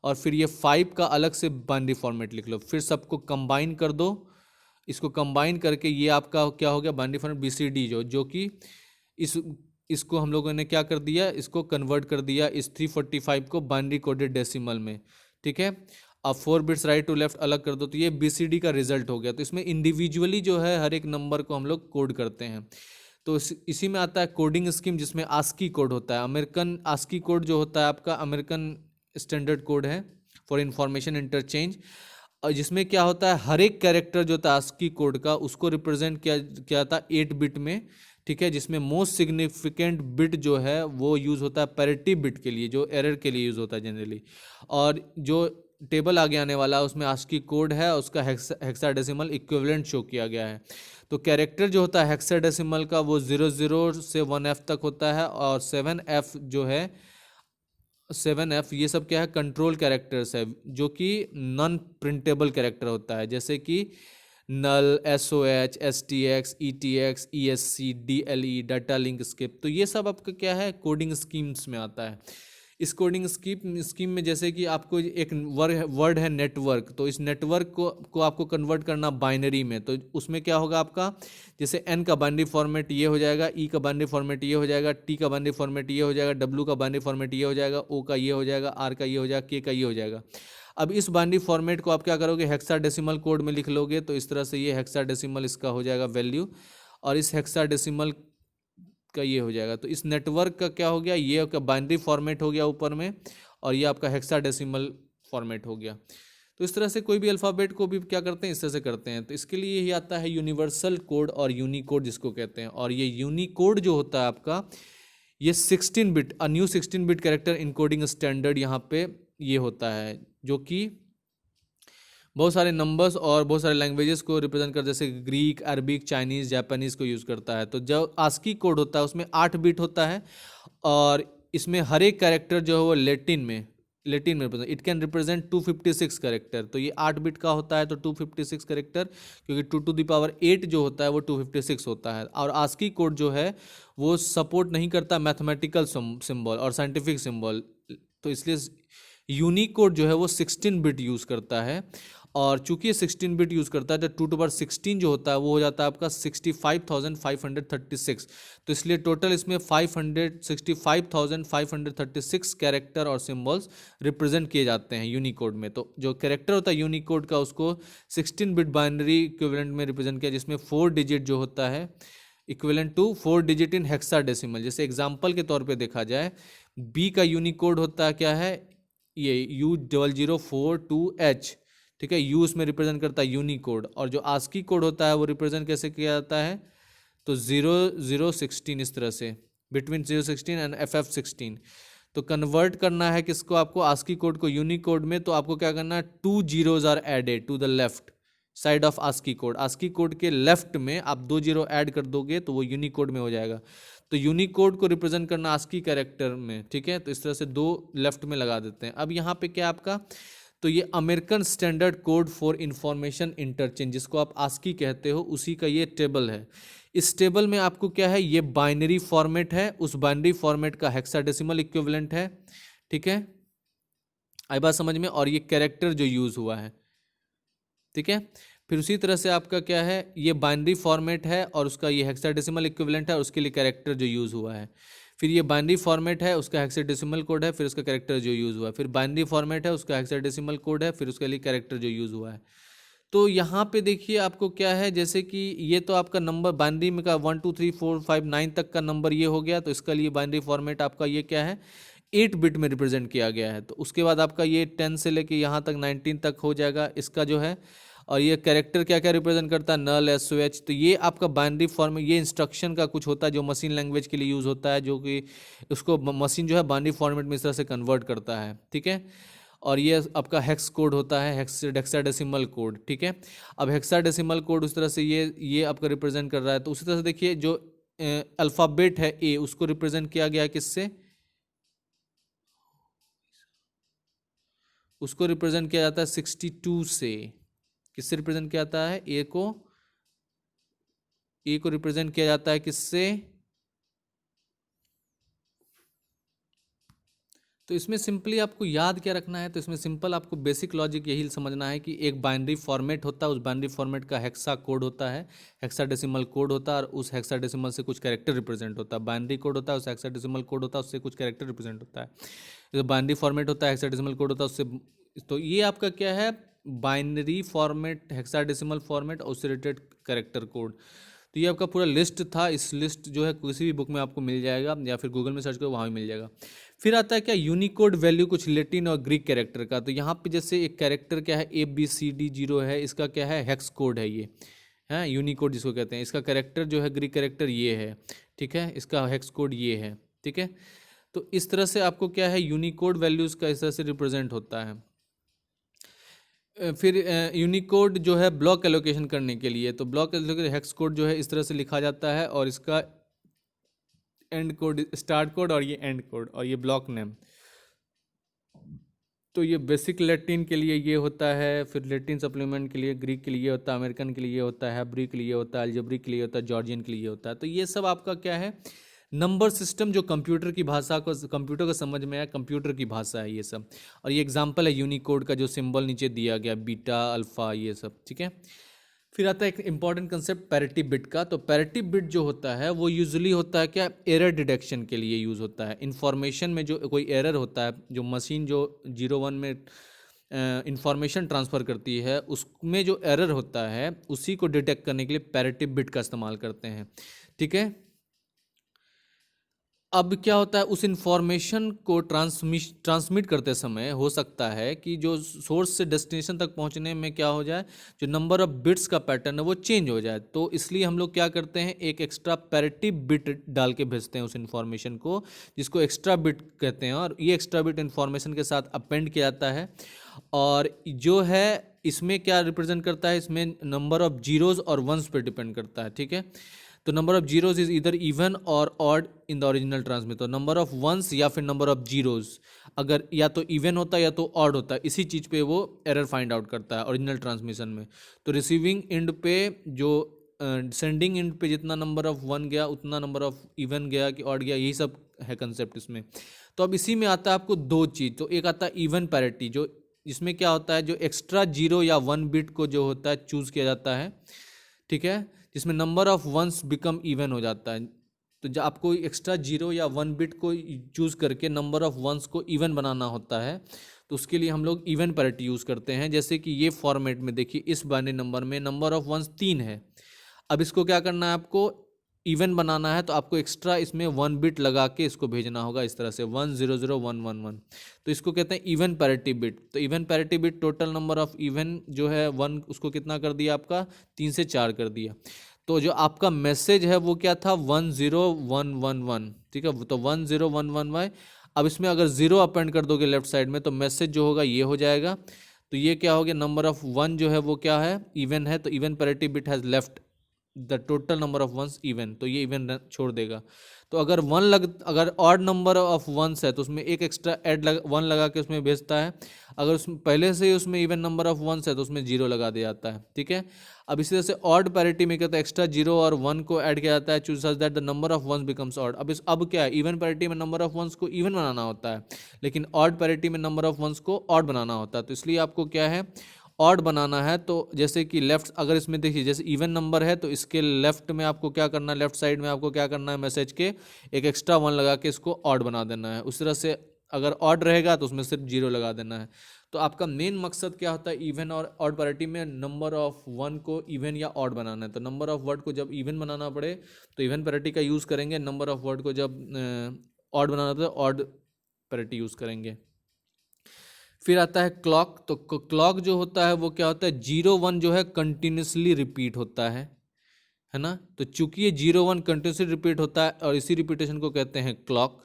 और फिर ये 5 का अलग से बाइनरी फॉर्मेट लिख लो, फिर सबको कंबाइन कर दो। इसको कंबाइन करके ये आपका क्या हो गया, बाइनरी फॉर्मेट BCD जो कि इसको हम लोगों ने क्या कर दिया, इसको कन्वर्ट कर दिया इस 345 को बाइनरी कोडेड डेसिमल में। ठीक है, अब 4 बिट्स राइट टू लेफ्ट अलग कर दो, तो ये BCD का रिजल्ट हो गया। तो इसमें इंडिविजुअली जो है हर एक नंबर को हम लोग कोड करते हैं। तो इसी में आता है कोडिंग स्कीम, जिसमें ASCII कोड होता है। अमेरिकन ASCII कोड जो होता है आपका अमेरिकन स्टैंडर्ड कोड है फॉर इंफॉर्मेशन इंटरचेंज, और जिसमें क्या होता है हर एक कैरेक्टर जो होता है ASCII कोड का उसको रिप्रेजेंट किया जाता है 8 बिट में। ठीक है, जिसमें मोस्ट सिग्निफिकेंट बिट जो है वो यूज़ होता है पैरिटी बिट के लिए, जो एरर के लिए यूज़ होता है जनरली। और जो टेबल आगे आने वाला है उसमें ASCII कोड है, उसका हेक्साडेसिमल इक्विवेलेंट शो किया गया है। तो कैरेक्टर जो होता है हेक्साडेसिमल का वो 00 से 1F तक होता है, और 7F जो है 7F ये सब क्या है, कंट्रोल कैरेक्टर्स है, जो कि नॉन प्रिंटेबल कैरेक्टर होता है, जैसे कि नल, SOH, STX, ETX, ESC, DLE, data link skip. तो ये सब आपका क्या है, कोडिंग स्कीम्स में आता है। इस कोडिंग स्कीम में जैसे कि आपको एक वर्ड है नेटवर्क, तो इस नेटवर्क को आपको कन्वर्ट करना बाइनरी में। तो उसमें क्या होगा आपका, जैसे N का बाइनरी फॉर्मेट ये हो जाएगा, E का बाइनरी फॉर्मेट ये हो जाएगा, T का बाइनरी फॉर्मेट ये हो जाएगा, W का बाइनरी फॉर्मेट ये हो जाएगा, O का ये हो जाएगा, R का ये हो जाएगा, K का ये हो जाएगा। अब इस बाइनरी फॉर्मेट को आप क्या करोगे, हेक्साडेसिमल कोड में लिख लोगे। तो इस तरह से ये हेक्साडेसिमल इसका हो जाएगा वैल्यू, और इस हेक्साडेसिमल का ये हो जाएगा। तो इस नेटवर्क का क्या हो गया, ये आपका बाइनरी फॉर्मेट हो गया ऊपर में, और ये आपका हेक्साडेसिमल फॉर्मेट हो गया। तो इस तरह से कोई भी अल्फ़ाबेट को भी क्या करते हैं, इस तरह से करते हैं। तो इसके लिए यही आता है यूनिवर्सल कोड और यूनिकोड जिसको कहते हैं। और ये यूनिकोड जो होता है आपका, ये 16 bit new 16 bit character encoding standard यहाँ पे ये होता है, जो कि बहुत सारे नंबर्स और बहुत सारे लैंग्वेजेस को रिप्रेजेंट कर, जैसे ग्रीक, अरबिक, चाइनीज़, जापानीज़ को यूज़ करता है। तो जो आस्की कोड होता है उसमें 8 बिट होता है, और इसमें हर एक कैरेक्टर जो है वो लेटिन में represent, it can represent 256 character. तो ये 8 बिट का होता है, तो 256 कैरेक्टर, क्योंकि 2 to the power 8 जो होता है वो 256 होता है। और आस्की कोड जो है वो सपोर्ट नहीं करता मैथमेटिकल सिंबल और साइंटिफिक सिंबल, तो इसलिए यूनिकोड जो है वो 16 बिट यूज़ करता है। और चूंकि ये 16 बिट यूज़ करता है तो 2 to the power 16 जो होता है वो हो जाता है आपका 65,536। तो इसलिए टोटल इसमें 565,536 कैरेक्टर और सिंबल्स रिप्रेजेंट किए जाते हैं यूनिकोड में। तो जो कैरेक्टर होता है यूनिकोड का उसको 16 बिट बाइनरी इक्विवेलेंट में रिप्रेजेंट किया, जिसमें 4 डिजिट जो होता है equivalent to 4 digit in hexadecimal. जैसे एग्जांपल के तौर पे देखा जाए, बी का यूनिकोड होता है क्या है, ये U0042H, ठीक है, यू उसमें रिप्रेजेंट करता है यूनिकोड। और जो आस्की कोड होता है वो रिप्रेजेंट कैसे किया जाता है, तो 0016, इस तरह से बिटवीन 016 एंड FF16। तो कन्वर्ट करना है किसको, आपको आस्की कोड को यूनिकोड में, तो आपको क्या करना है, 2 zeros are added to the left side of ASCII code. ASCII code के लेफ्ट में आप 2 जीरो ऐड कर दोगे तो वो यूनिकोड में हो जाएगा। तो यूनिकोड को रिप्रेजेंट करना आस्की कैरेक्टर में, ठीक है, तो इस तरह से 2 लेफ्ट में लगा देते हैं। अब यहाँ पे क्या आपका, तो ये American standard code for information interchange, जिसको आप आस्की कहते हो, उसी का ये टेबल है। इस टेबल में आपको क्या है, ये बाइनरी फॉर्मेट है, उस बाइनरी फॉर्मेट का हेक्साडेसिमल इक्विवेलेंट है, ठीक है, आई बात समझ में, और ये कैरेक्टर जो यूज़ हुआ है, ठीक है। फिर उसी तरह से आपका क्या है, ये बाइनरी फॉर्मेट है और उसका ये हेक्साडेसिमल इक्विवेलेंट है और उसके लिए कैरेक्टर जो यूज़ हुआ है। फिर ये बाइनरी फॉर्मेट है, उसका हेक्साडेसिमल कोड है, फिर उसका कैरेक्टर जो यूज़ हुआ है। फिर बाइनरी फॉर्मेट है, उसका हेक्साडेसिमल कोड है, फिर उसके लिए कैरेक्टर जो यूज़ हुआ है। तो यहाँ पे देखिए आपको क्या है, जैसे कि ये तो आपका नंबर बाइनरी में का 1 2 3 4 5 9 तक का नंबर ये हो गया, तो इसका लिए बाइनरी फॉर्मेट आपका ये क्या है, 8 बिट में रिप्रेजेंट किया गया है। तो उसके बाद आपका ये 10 से लेके यहाँ तक 19 तक हो जाएगा इसका जो है। और ये कैरेक्टर क्या क्या रिप्रेजेंट करता है, नल, SOH। तो ये आपका बाइनरी फॉर्म, ये इंस्ट्रक्शन का कुछ होता है जो मशीन लैंग्वेज के लिए यूज़ होता है, जो कि उसको मशीन जो है बाइनरी फॉर्मेट में इस तरह से कन्वर्ट करता है, ठीक है। और ये आपका हेक्स कोड होता है, हेक्साडेसिमल कोड, ठीक है। अब हेक्साडेसिमल कोड उस तरह से ये आपका रिप्रेजेंट कर रहा है। तो उसी तरह से देखिए जो अल्फ़ाबेट है ए, उसको रिप्रेजेंट किया गया है किससे, उसको रिप्रेजेंट किया जाता है 62 से। किससे रिप्रेजेंट किया जाता है, ए को रिप्रेजेंट किया जाता है किससे, तो इसमें सिंपली आपको याद क्या रखना है, तो इसमें सिंपल आपको बेसिक लॉजिक यही समझना है कि एक बाइनरी फॉर्मेट होता है, उस बाइनरी फॉर्मेट का हेक्सा कोड होता है, हेक्साडेसिमल कोड होता है, और उस हेक्साडेसिमल से कुछ कैरेक्टर रिप्रेजेंट होता है। बाइनरी कोड होता है, उस हेक्साडेसिमल कोड होता है, उससे कुछ कैरेक्टर रिप्रेजेंट होता है। जो बाइनरी फॉर्मेट होता है, हेक्साडेसिमल कोड होता है उससे। तो ये आपका क्या है, बाइनरी फॉर्मेट, हेक्साडेसिमल फॉर्मेट और उससे रिलेटेड कैरेक्टर कोड। तो ये आपका पूरा लिस्ट था। इस लिस्ट जो है किसी भी बुक में आपको मिल जाएगा, या फिर गूगल में सर्च करो वहाँ भी मिल जाएगा। फिर आता है क्या, यूनिकोड वैल्यू कुछ लैटिन और ग्रीक कैरेक्टर का। तो यहाँ पे जैसे एक कैरेक्टर क्या है, ABCD0 है, इसका क्या है, हेक्स कोड है ये, है यूनिकोड जिसको कहते हैं। इसका कैरेक्टर जो है ग्रीक कैरेक्टर ये है, ठीक है, इसका हेक्स कोड ये है, ठीक है। तो इस तरह से आपको क्या है, यूनिकोड वैल्यूज़ का इस तरह से रिप्रेजेंट होता है। फिर यूनिकोड जो है ब्लॉक एलोकेशन करने के लिए, तो ब्लॉक एलोकेशन हेक्स कोड जो है इस तरह से लिखा जाता है, और इसका एंड कोड स्टार्ट कोड, और ये एंड कोड, और ये ब्लॉक नेम। तो ये बेसिक लैटिन के लिए ये होता है, फिर लैटिन सप्लीमेंट के लिए ग्रीक के लिए होता है, अमेरिकन के लिए होता है, हेब्रिक के लिए होता है, अलजेब्रिक के लिए होता है, जॉर्जियन के लिए होता है। तो ये सब आपका क्या है, नंबर सिस्टम जो कंप्यूटर की भाषा को, कंप्यूटर को समझ में आया, कंप्यूटर की भाषा है ये सब। और ये एग्जांपल है यूनिकोड का, जो सिंबल नीचे दिया गया, बीटा, अल्फा, ये सब, ठीक है। फिर आता है एक इंपॉर्टेंट कंसेप्ट पैरिटी बिट का। तो पैरिटी बिट जो होता है वो यूजुअली होता है क्या, एरर डिटेक्शन के लिए यूज़ होता है। इंफॉर्मेशन में जो कोई एरर होता है, जो मशीन जो 0 1 में इंफॉर्मेशन ट्रांसफ़र करती है, उसमें जो एरर होता है उसी को डिटेक्ट करने के लिए पैरिटी बिट का इस्तेमाल करते हैं, ठीक है। अब क्या होता है, उस इंफॉर्मेशन को ट्रांसमिट करते समय हो सकता है कि जो सोर्स से डेस्टिनेशन तक पहुंचने में क्या हो जाए, जो नंबर ऑफ बिट्स का पैटर्न है वो चेंज हो जाए। तो इसलिए हम लोग क्या करते हैं, एक एक्स्ट्रा पैरिटी बिट डाल के भेजते हैं उस इंफॉर्मेशन को, जिसको एक्स्ट्रा बिट कहते हैं। और ये एक्स्ट्रा बिट इंफॉर्मेशन के साथ अपेंड किया जाता है, और जो है इसमें क्या रिप्रेजेंट करता है, इसमें नंबर ऑफ जीरोज और वंस पे डिपेंड करता है, ठीक है। तो number of zeros is either even और odd in the original transmitter, number of ones या फिर नंबर ऑफ जीरोज अगर या तो इवन होता है या तो ऑड होता है, इसी चीज़ पे वो एरर फाइंड आउट करता है ओरिजिनल ट्रांसमिशन में। तो रिसीविंग एंड पे जो सेंडिंग एंड पे जितना नंबर ऑफ वन गया उतना नंबर ऑफ इवन गया कि ऑड गया, यही सब है कंसेप्ट इसमें। तो अब इसी में आता है आपको दो चीज़, तो एक आता है इवन पैरिटी, जो इसमें क्या होता है, जो एक्स्ट्रा जीरो या वन बिट को जो होता है चूज़ किया जाता है, ठीक है, जिसमें number of ones become even हो जाता है। तो जब आपको एक्स्ट्रा जीरो या वन बिट को चूज़ करके नंबर ऑफ वंस को इवन बनाना होता है, तो उसके लिए हम लोग इवन पैरिटी यूज़ करते हैं। जैसे कि ये फॉर्मेट में देखिए, इस बाइनरी नंबर में नंबर ऑफ वंस 3 है। अब इसको क्या करना है, आपको इवन बनाना है, तो आपको एक्स्ट्रा इसमें वन बिट लगा के इसको भेजना होगा, इस तरह से 1000111। तो इसको कहते हैं इवन पैरिटी बिट। तो even parity bit total number of even जो है वन, उसको कितना कर दिया आपका, 3 से 4 कर दिया। तो जो आपका मैसेज है वो क्या था, 10111, ठीक है, तो 10111। अब इसमें अगर जीरो अपेंड कर दोगे लेफ्ट साइड में, तो मैसेज जो होगा ये हो जाएगा। तो ये क्या हो गया, नंबर ऑफ वन जो है वो क्या है, इवन है, तो even parity bit has left the total number of ones even, तो ये इवन छोड़ देगा। तो अगर अगर ऑड नंबर ऑफ वंस है तो उसमें एक एक्स्ट्रा वन लगा के उसमें भेजता है। अगर उसमें पहले से ही उसमें इवन नंबर ऑफ वंस है तो उसमें जीरो लगा दिया जाता है, ठीक है। अब इसी तरह से ऑड पैरिटी में क्या होता है, एक्स्ट्रा जीरो और वन को ऐड किया जाता है, choose such that the number of ones becomes odd. अब क्या है, इवन पैरिटी में नंबर ऑफ वंस को इवन बनाना होता है, लेकिन ऑड पैरिटी में नंबर ऑफ वंस को ऑड बनाना होता है। तो इसलिए आपको क्या है, ऑड बनाना है। तो जैसे कि लेफ्ट, अगर इसमें देखिए जैसे इवन नंबर है तो इसके लेफ्ट में आपको क्या करना है, लेफ्ट साइड में आपको क्या करना है, मैसेज के एक एक्स्ट्रा वन लगा के इसको ऑड बना देना है। उस तरह से अगर ऑड रहेगा तो उसमें सिर्फ जीरो लगा देना है। तो आपका मेन मकसद क्या होता है, इवन और ऑड पैरिटी में नंबर ऑफ वन को इवन या ऑड बनाना है। तो नंबर ऑफ वर्ड को जब इवन बनाना पड़े तो इवन पैरिटी का यूज़ करेंगे, नंबर ऑफ वर्ड को जब ऑड बनाना पड़े ऑड पैरिटी यूज़ करेंगे। फिर आता है क्लॉक। तो क्लॉक जो होता है वो क्या होता है, 0 1 जो है कंटिन्यूसली रिपीट होता है ना। तो चूंकि ये 0 1 कंटिन्यूसली रिपीट होता है और इसी रिपीटेशन को कहते हैं क्लॉक,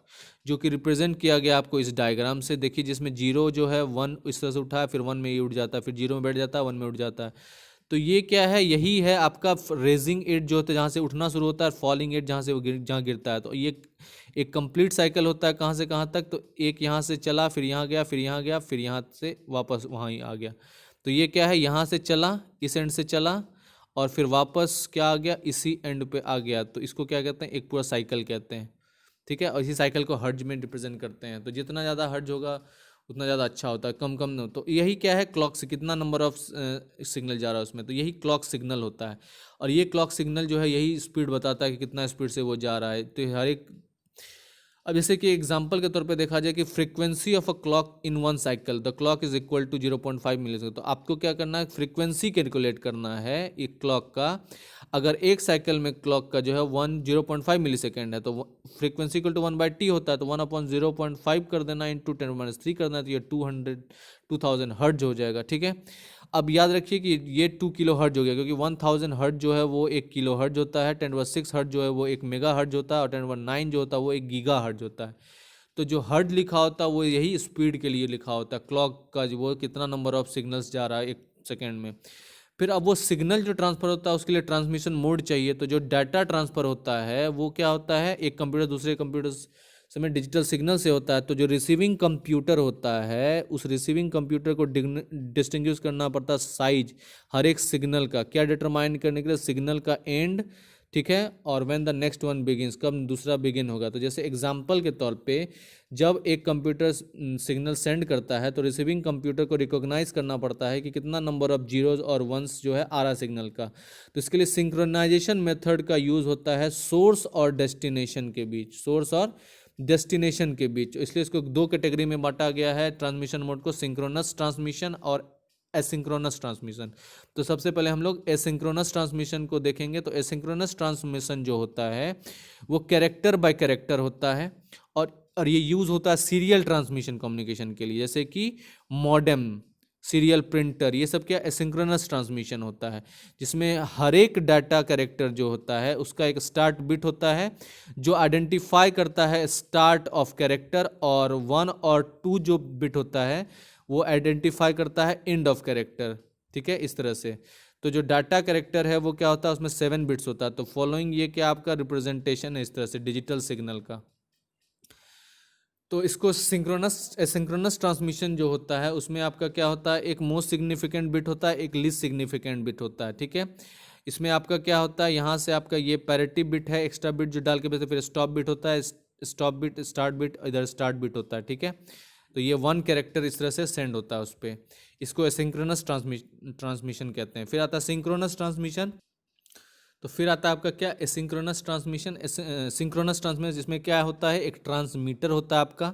जो कि रिप्रेजेंट किया गया आपको इस डायग्राम से। देखिए जिसमें जीरो जो है वन इस तरह से उठा है, फिर वन में ये उठ जाता है, फिर जीरो में बैठ जाता है, वन में उठ जाता है। तो ये क्या है, यही है आपका रेजिंग एज जो होता है, जहाँ से उठना शुरू होता है, और फॉलिंग एज जहाँ से वो जहाँ गिरता है। तो ये एक कंप्लीट साइकिल होता है, कहाँ से कहाँ तक। तो एक यहाँ से चला, फिर यहाँ गया, फिर यहाँ गया, फिर यहाँ से वापस वहाँ ही आ गया। तो ये क्या है, यहाँ से चला, इस एंड से चला, और फिर वापस क्या आ गया, इसी एंड पे आ गया। तो इसको क्या कहते हैं, एक पूरा साइकिल कहते हैं, ठीक है। और इसी साइकिल को हर्ट्ज में रिप्रेजेंट करते हैं। तो जितना ज़्यादा हर्ट्ज होगा उतना ज़्यादा अच्छा होता है, कम कम न। तो यही क्या है, क्लॉक से कितना नंबर ऑफ सिग्नल जा रहा है उसमें, तो यही क्लॉक सिग्नल होता है। और ये क्लॉक सिग्नल जो है यही स्पीड बताता है कि कितना स्पीड से वो जा रहा है। तो हर एक, अब जैसे कि एग्जांपल के तौर पे देखा जाए कि frequency of a clock in one cycle, the clock is equal to 0.5 millisecond. तो आपको क्या करना है, फ्रीक्वेंसी कैलकुलेट करना है एक क्लॉक का। अगर एक साइकिल में क्लॉक का जो है 0.5 मिलीसेकंड है, तो फ्रीक्वेंसी इक्वल टू 1/t होता है। तो 1/0.5 कर देना, इंटू 10⁻³ करना, तो ये 2000 हर्ट्ज हो जाएगा, ठीक है। अब याद रखिए कि ये 2 किलो हर्ट्ज हो गया, क्योंकि 1000 हर्ट्ज जो है वो 1 किलो हर्ट्ज होता है, 10⁻6 हर्ट्ज जो है वो 1 मेगा हर्ट्ज होता है, और 10⁻9 जो होता है वो 1 गीगा हर्ट्ज होता है। तो जो हर्ट्ज लिखा होता है वो यही स्पीड के लिए लिखा होता है, क्लॉक का जो वो कितना नंबर ऑफ सिग्नल्स जा रहा है एक सेकेंड में। फिर अब वो सिग्नल जो ट्रांसफ़र होता है उसके लिए ट्रांसमिशन मोड चाहिए। तो जो डाटा ट्रांसफ़र होता है वो क्या होता है, एक कंप्यूटर दूसरे कंप्यूटर से में डिजिटल सिग्नल से होता है। तो जो रिसीविंग कंप्यूटर होता है, उस रिसीविंग कंप्यूटर को डिस्टिंग्विश करना पड़ता है साइज हर एक सिग्नल का, क्या डिटरमाइन करने के लिए, सिग्नल का एंड, ठीक है, और when the next one begins, कब दूसरा बिगिन होगा। तो जैसे एग्जांपल के तौर पे जब एक कंप्यूटर सिग्नल सेंड करता है तो रिसीविंग कंप्यूटर को रिकॉग्नाइज करना पड़ता है कि कितना नंबर ऑफ जीरोज और वंस जो है आ रहा सिग्नल का। तो इसके लिए सिंक्रोनाइजेशन मेथड का यूज़ होता है सोर्स और डेस्टिनेशन के बीच, सोर्स और डेस्टिनेशन के बीच। इसलिए इसको दो कैटेगरी में बांटा गया है ट्रांसमिशन मोड को, सिंक्रोनस ट्रांसमिशन और एसिंक्रोनस ट्रांसमिशन। तो सबसे पहले हम लोग एसिंक्रोनस ट्रांसमिशन को देखेंगे। तो एसिंक्रोनस ट्रांसमिशन जो होता है वो कैरेक्टर बाय कैरेक्टर होता है, और ये यूज़ होता है सीरियल ट्रांसमिशन कम्युनिकेशन के लिए, जैसे कि मॉडेम, सीरियल प्रिंटर, ये सब क्या एसिंक्रोनस ट्रांसमिशन होता है, जिसमें हर एक डाटा कैरेक्टर जो होता है उसका एक स्टार्ट बिट होता है जो आइडेंटिफाई करता है स्टार्ट ऑफ कैरेक्टर, और 1 और 2 जो बिट होता है वो आइडेंटिफाई करता है एंड ऑफ कैरेक्टर, ठीक है, इस तरह से। तो जो डाटा कैरेक्टर है वो क्या होता है, उसमें 7 बिट्स होता है। तो फॉलोइंग ये क्या आपका रिप्रेजेंटेशन है इस तरह से डिजिटल सिग्नल का। तो इसको सिंक्रोनस एसिंक्रोनस ट्रांसमिशन जो होता है उसमें आपका क्या होता है, एक मोस्ट सिग्निफिकेंट बिट होता है, एक लीस्ट सिग्निफिकेंट बिट होता है, ठीक है। इसमें आपका क्या होता है, यहाँ से आपका ये पैरिटी बिट है, एक्स्ट्रा बिट जो डाल के भेजते, फिर स्टॉप बिट होता है, स्टॉप बिट, स्टार्ट बिट, इधर स्टार्ट बिट होता है, ठीक है। तो ये 1 कैरेक्टर इस तरह से सेंड होता है उस पर। इसको एसिंक्रोनस ट्रांसमिशन कहते हैं। फिर आता है सिंक्रोनस ट्रांसमिशन। तो फिर आता है आपका क्या, एसिंक्रोनस ट्रांसमिशन। सिंक्रोनस ट्रांसमिशन जिसमें क्या होता है, एक ट्रांसमीटर होता है आपका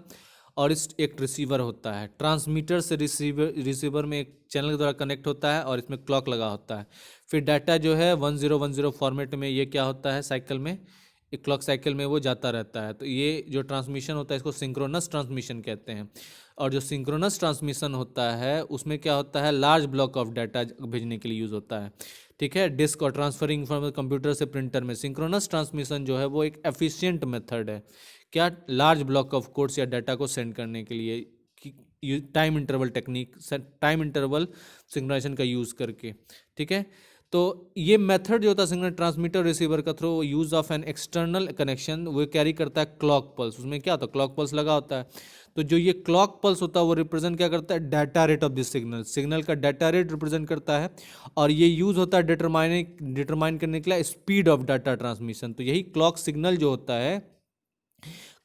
और इस एक रिसीवर होता है। ट्रांसमीटर से रिसीवर में एक चैनल के द्वारा कनेक्ट होता है और इसमें क्लॉक लगा होता है। फिर डाटा जो है 1010 फॉर्मेट में ये क्या होता है, साइकिल में, एक क्लॉक साइकिल में वो जाता रहता है। तो ये जो ट्रांसमिशन होता है इसको सिंक्रोनस ट्रांसमिशन कहते हैं। और जो सिंक्रोनस ट्रांसमिशन होता है उसमें क्या होता है, लार्ज ब्लॉक ऑफ डाटा भेजने के लिए यूज़ होता है, ठीक है, डिस्क और ट्रांसफरिंग फ्रॉम कंप्यूटर से प्रिंटर में। सिंक्रोनस ट्रांसमिशन जो है वो एक एफिशिएंट मेथड है, क्या, लार्ज ब्लॉक ऑफ कोड्स या डाटा को सेंड करने के लिए, time interval technique, time interval synchronization का यूज़ करके, ठीक है। तो ये मेथड जो होता है सिंक्रोनस ट्रांसमीटर रिसीवर का through use of an external connection, वो कैरी करता है क्लॉक पल्स। उसमें क्या होता है, क्लॉक पल्स लगा होता है। तो जो ये क्लॉक पल्स होता है वो रिप्रेजेंट क्या करता है, data rate of this signal, signal का डाटा रेट रिप्रेजेंट करता है। और ये यूज़ होता है डिटरमाइन करने के लिए स्पीड ऑफ डाटा ट्रांसमिशन। तो यही क्लॉक सिग्नल जो होता है,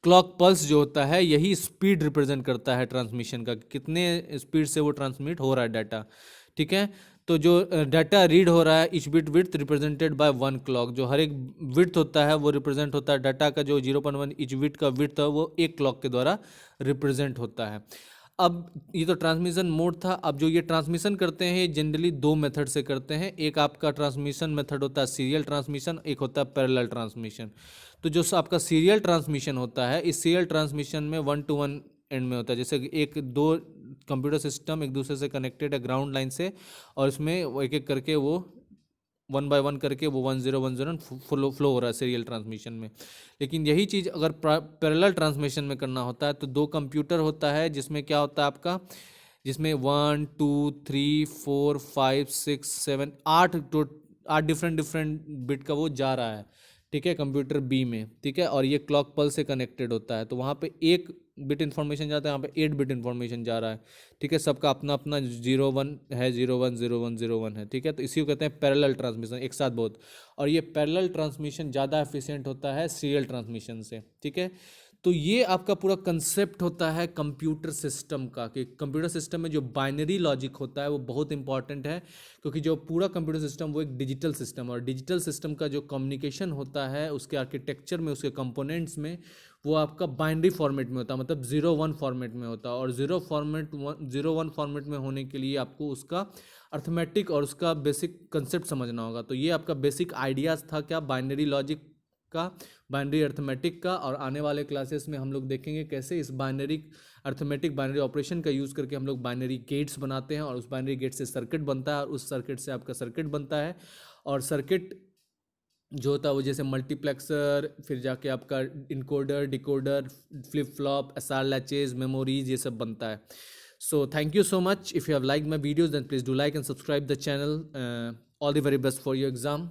क्लॉक पल्स जो होता है, यही स्पीड रिप्रेजेंट करता है ट्रांसमिशन का, कितने स्पीड से वो ट्रांसमिट हो रहा है डाटा, ठीक है। तो जो डाटा रीड हो रहा है, etch bit width represented by 1 clock, जो हर एक विड्थ होता है वो रिप्रेजेंट होता है, डाटा का जो 0.1 इच बिट का विड्थ है वो 1 क्लॉक के द्वारा रिप्रेजेंट होता है। अब ये तो ट्रांसमिशन मोड था। अब जो ये ट्रांसमिशन करते हैं ये जनरली 2 मेथड से करते हैं। एक आपका ट्रांसमिशन मेथड होता है सीरियल ट्रांसमिशन, एक होता है पैरेलल ट्रांसमिशन। तो जो आपका सीरियल ट्रांसमिशन होता है, इस सीरियल ट्रांसमिशन में 1 to 1 एंड में होता है, जैसे एक दो कंप्यूटर सिस्टम एक दूसरे से कनेक्टेड है ग्राउंड लाइन से, और इसमें एक एक करके वो 1 by 1 करके वो 1010 फ्लो हो रहा है सीरियल ट्रांसमिशन में। लेकिन यही चीज़ अगर पैरेलल ट्रांसमिशन में करना होता है तो 2 कंप्यूटर होता है, जिसमें क्या होता है आपका, जिसमें 1 2 3 4 5 6 7 8 डिफरेंट बिट का वो जा रहा है, ठीक है, कंप्यूटर बी में, ठीक है। और ये क्लॉक पल्स से कनेक्टेड होता है, तो वहाँ पे 1 बिट इन्फॉर्मेशन जाता है, यहाँ पे 8 बिट इन्फॉर्मेशन जा रहा है, ठीक है। सबका अपना अपना 0 1 है, 0 1 0 1 0 1 है, ठीक है। तो इसी को कहते हैं पैरेलल ट्रांसमिशन, एक साथ बहुत। और ये पैरेलल ट्रांसमिशन ज़्यादा एफिशिएंट होता है सीरियल ट्रांसमिशन से, ठीक है। तो ये आपका पूरा कंसेप्ट होता है कंप्यूटर सिस्टम का, कि कंप्यूटर सिस्टम में जो बाइनरी लॉजिक होता है वो बहुत इंपॉर्टेंट है, क्योंकि जो पूरा कंप्यूटर सिस्टम वो एक डिजिटल सिस्टम, और डिजिटल सिस्टम का जो कम्युनिकेशन होता है उसके आर्किटेक्चर में, उसके कंपोनेंट्स में, वो आपका बाइनरी फॉर्मेट में होता है, मतलब 0 1 फॉर्मेट में होता है। और 0 1 फॉर्मेट में होने के लिए आपको उसका अर्थमेटिक और उसका बेसिक कंसेप्ट समझना होगा। तो ये आपका बेसिक आइडियाज़ था क्या, बाइनरी लॉजिक का, बाइनरी अर्थमेटिक का। और आने वाले क्लासेस में हम लोग देखेंगे कैसे इस बाइनरी अर्थमेटिक बाइनरी ऑपरेशन का यूज़ करके हम लोग बाइनरी गेट्स बनाते हैं, और उस बाइनरी गेट से सर्किट बनता है, और उस सर्किट से आपका सर्किट बनता है। और सर्किट जो होता है वो जैसे मल्टीप्लेक्सर, फिर जाके आपका encoder, decoder, flip flop, SR latches, memories, ये सब बनता है। So thank you so much. If you have liked my videos, then please do like and subscribe the channel. All the very best for your exam.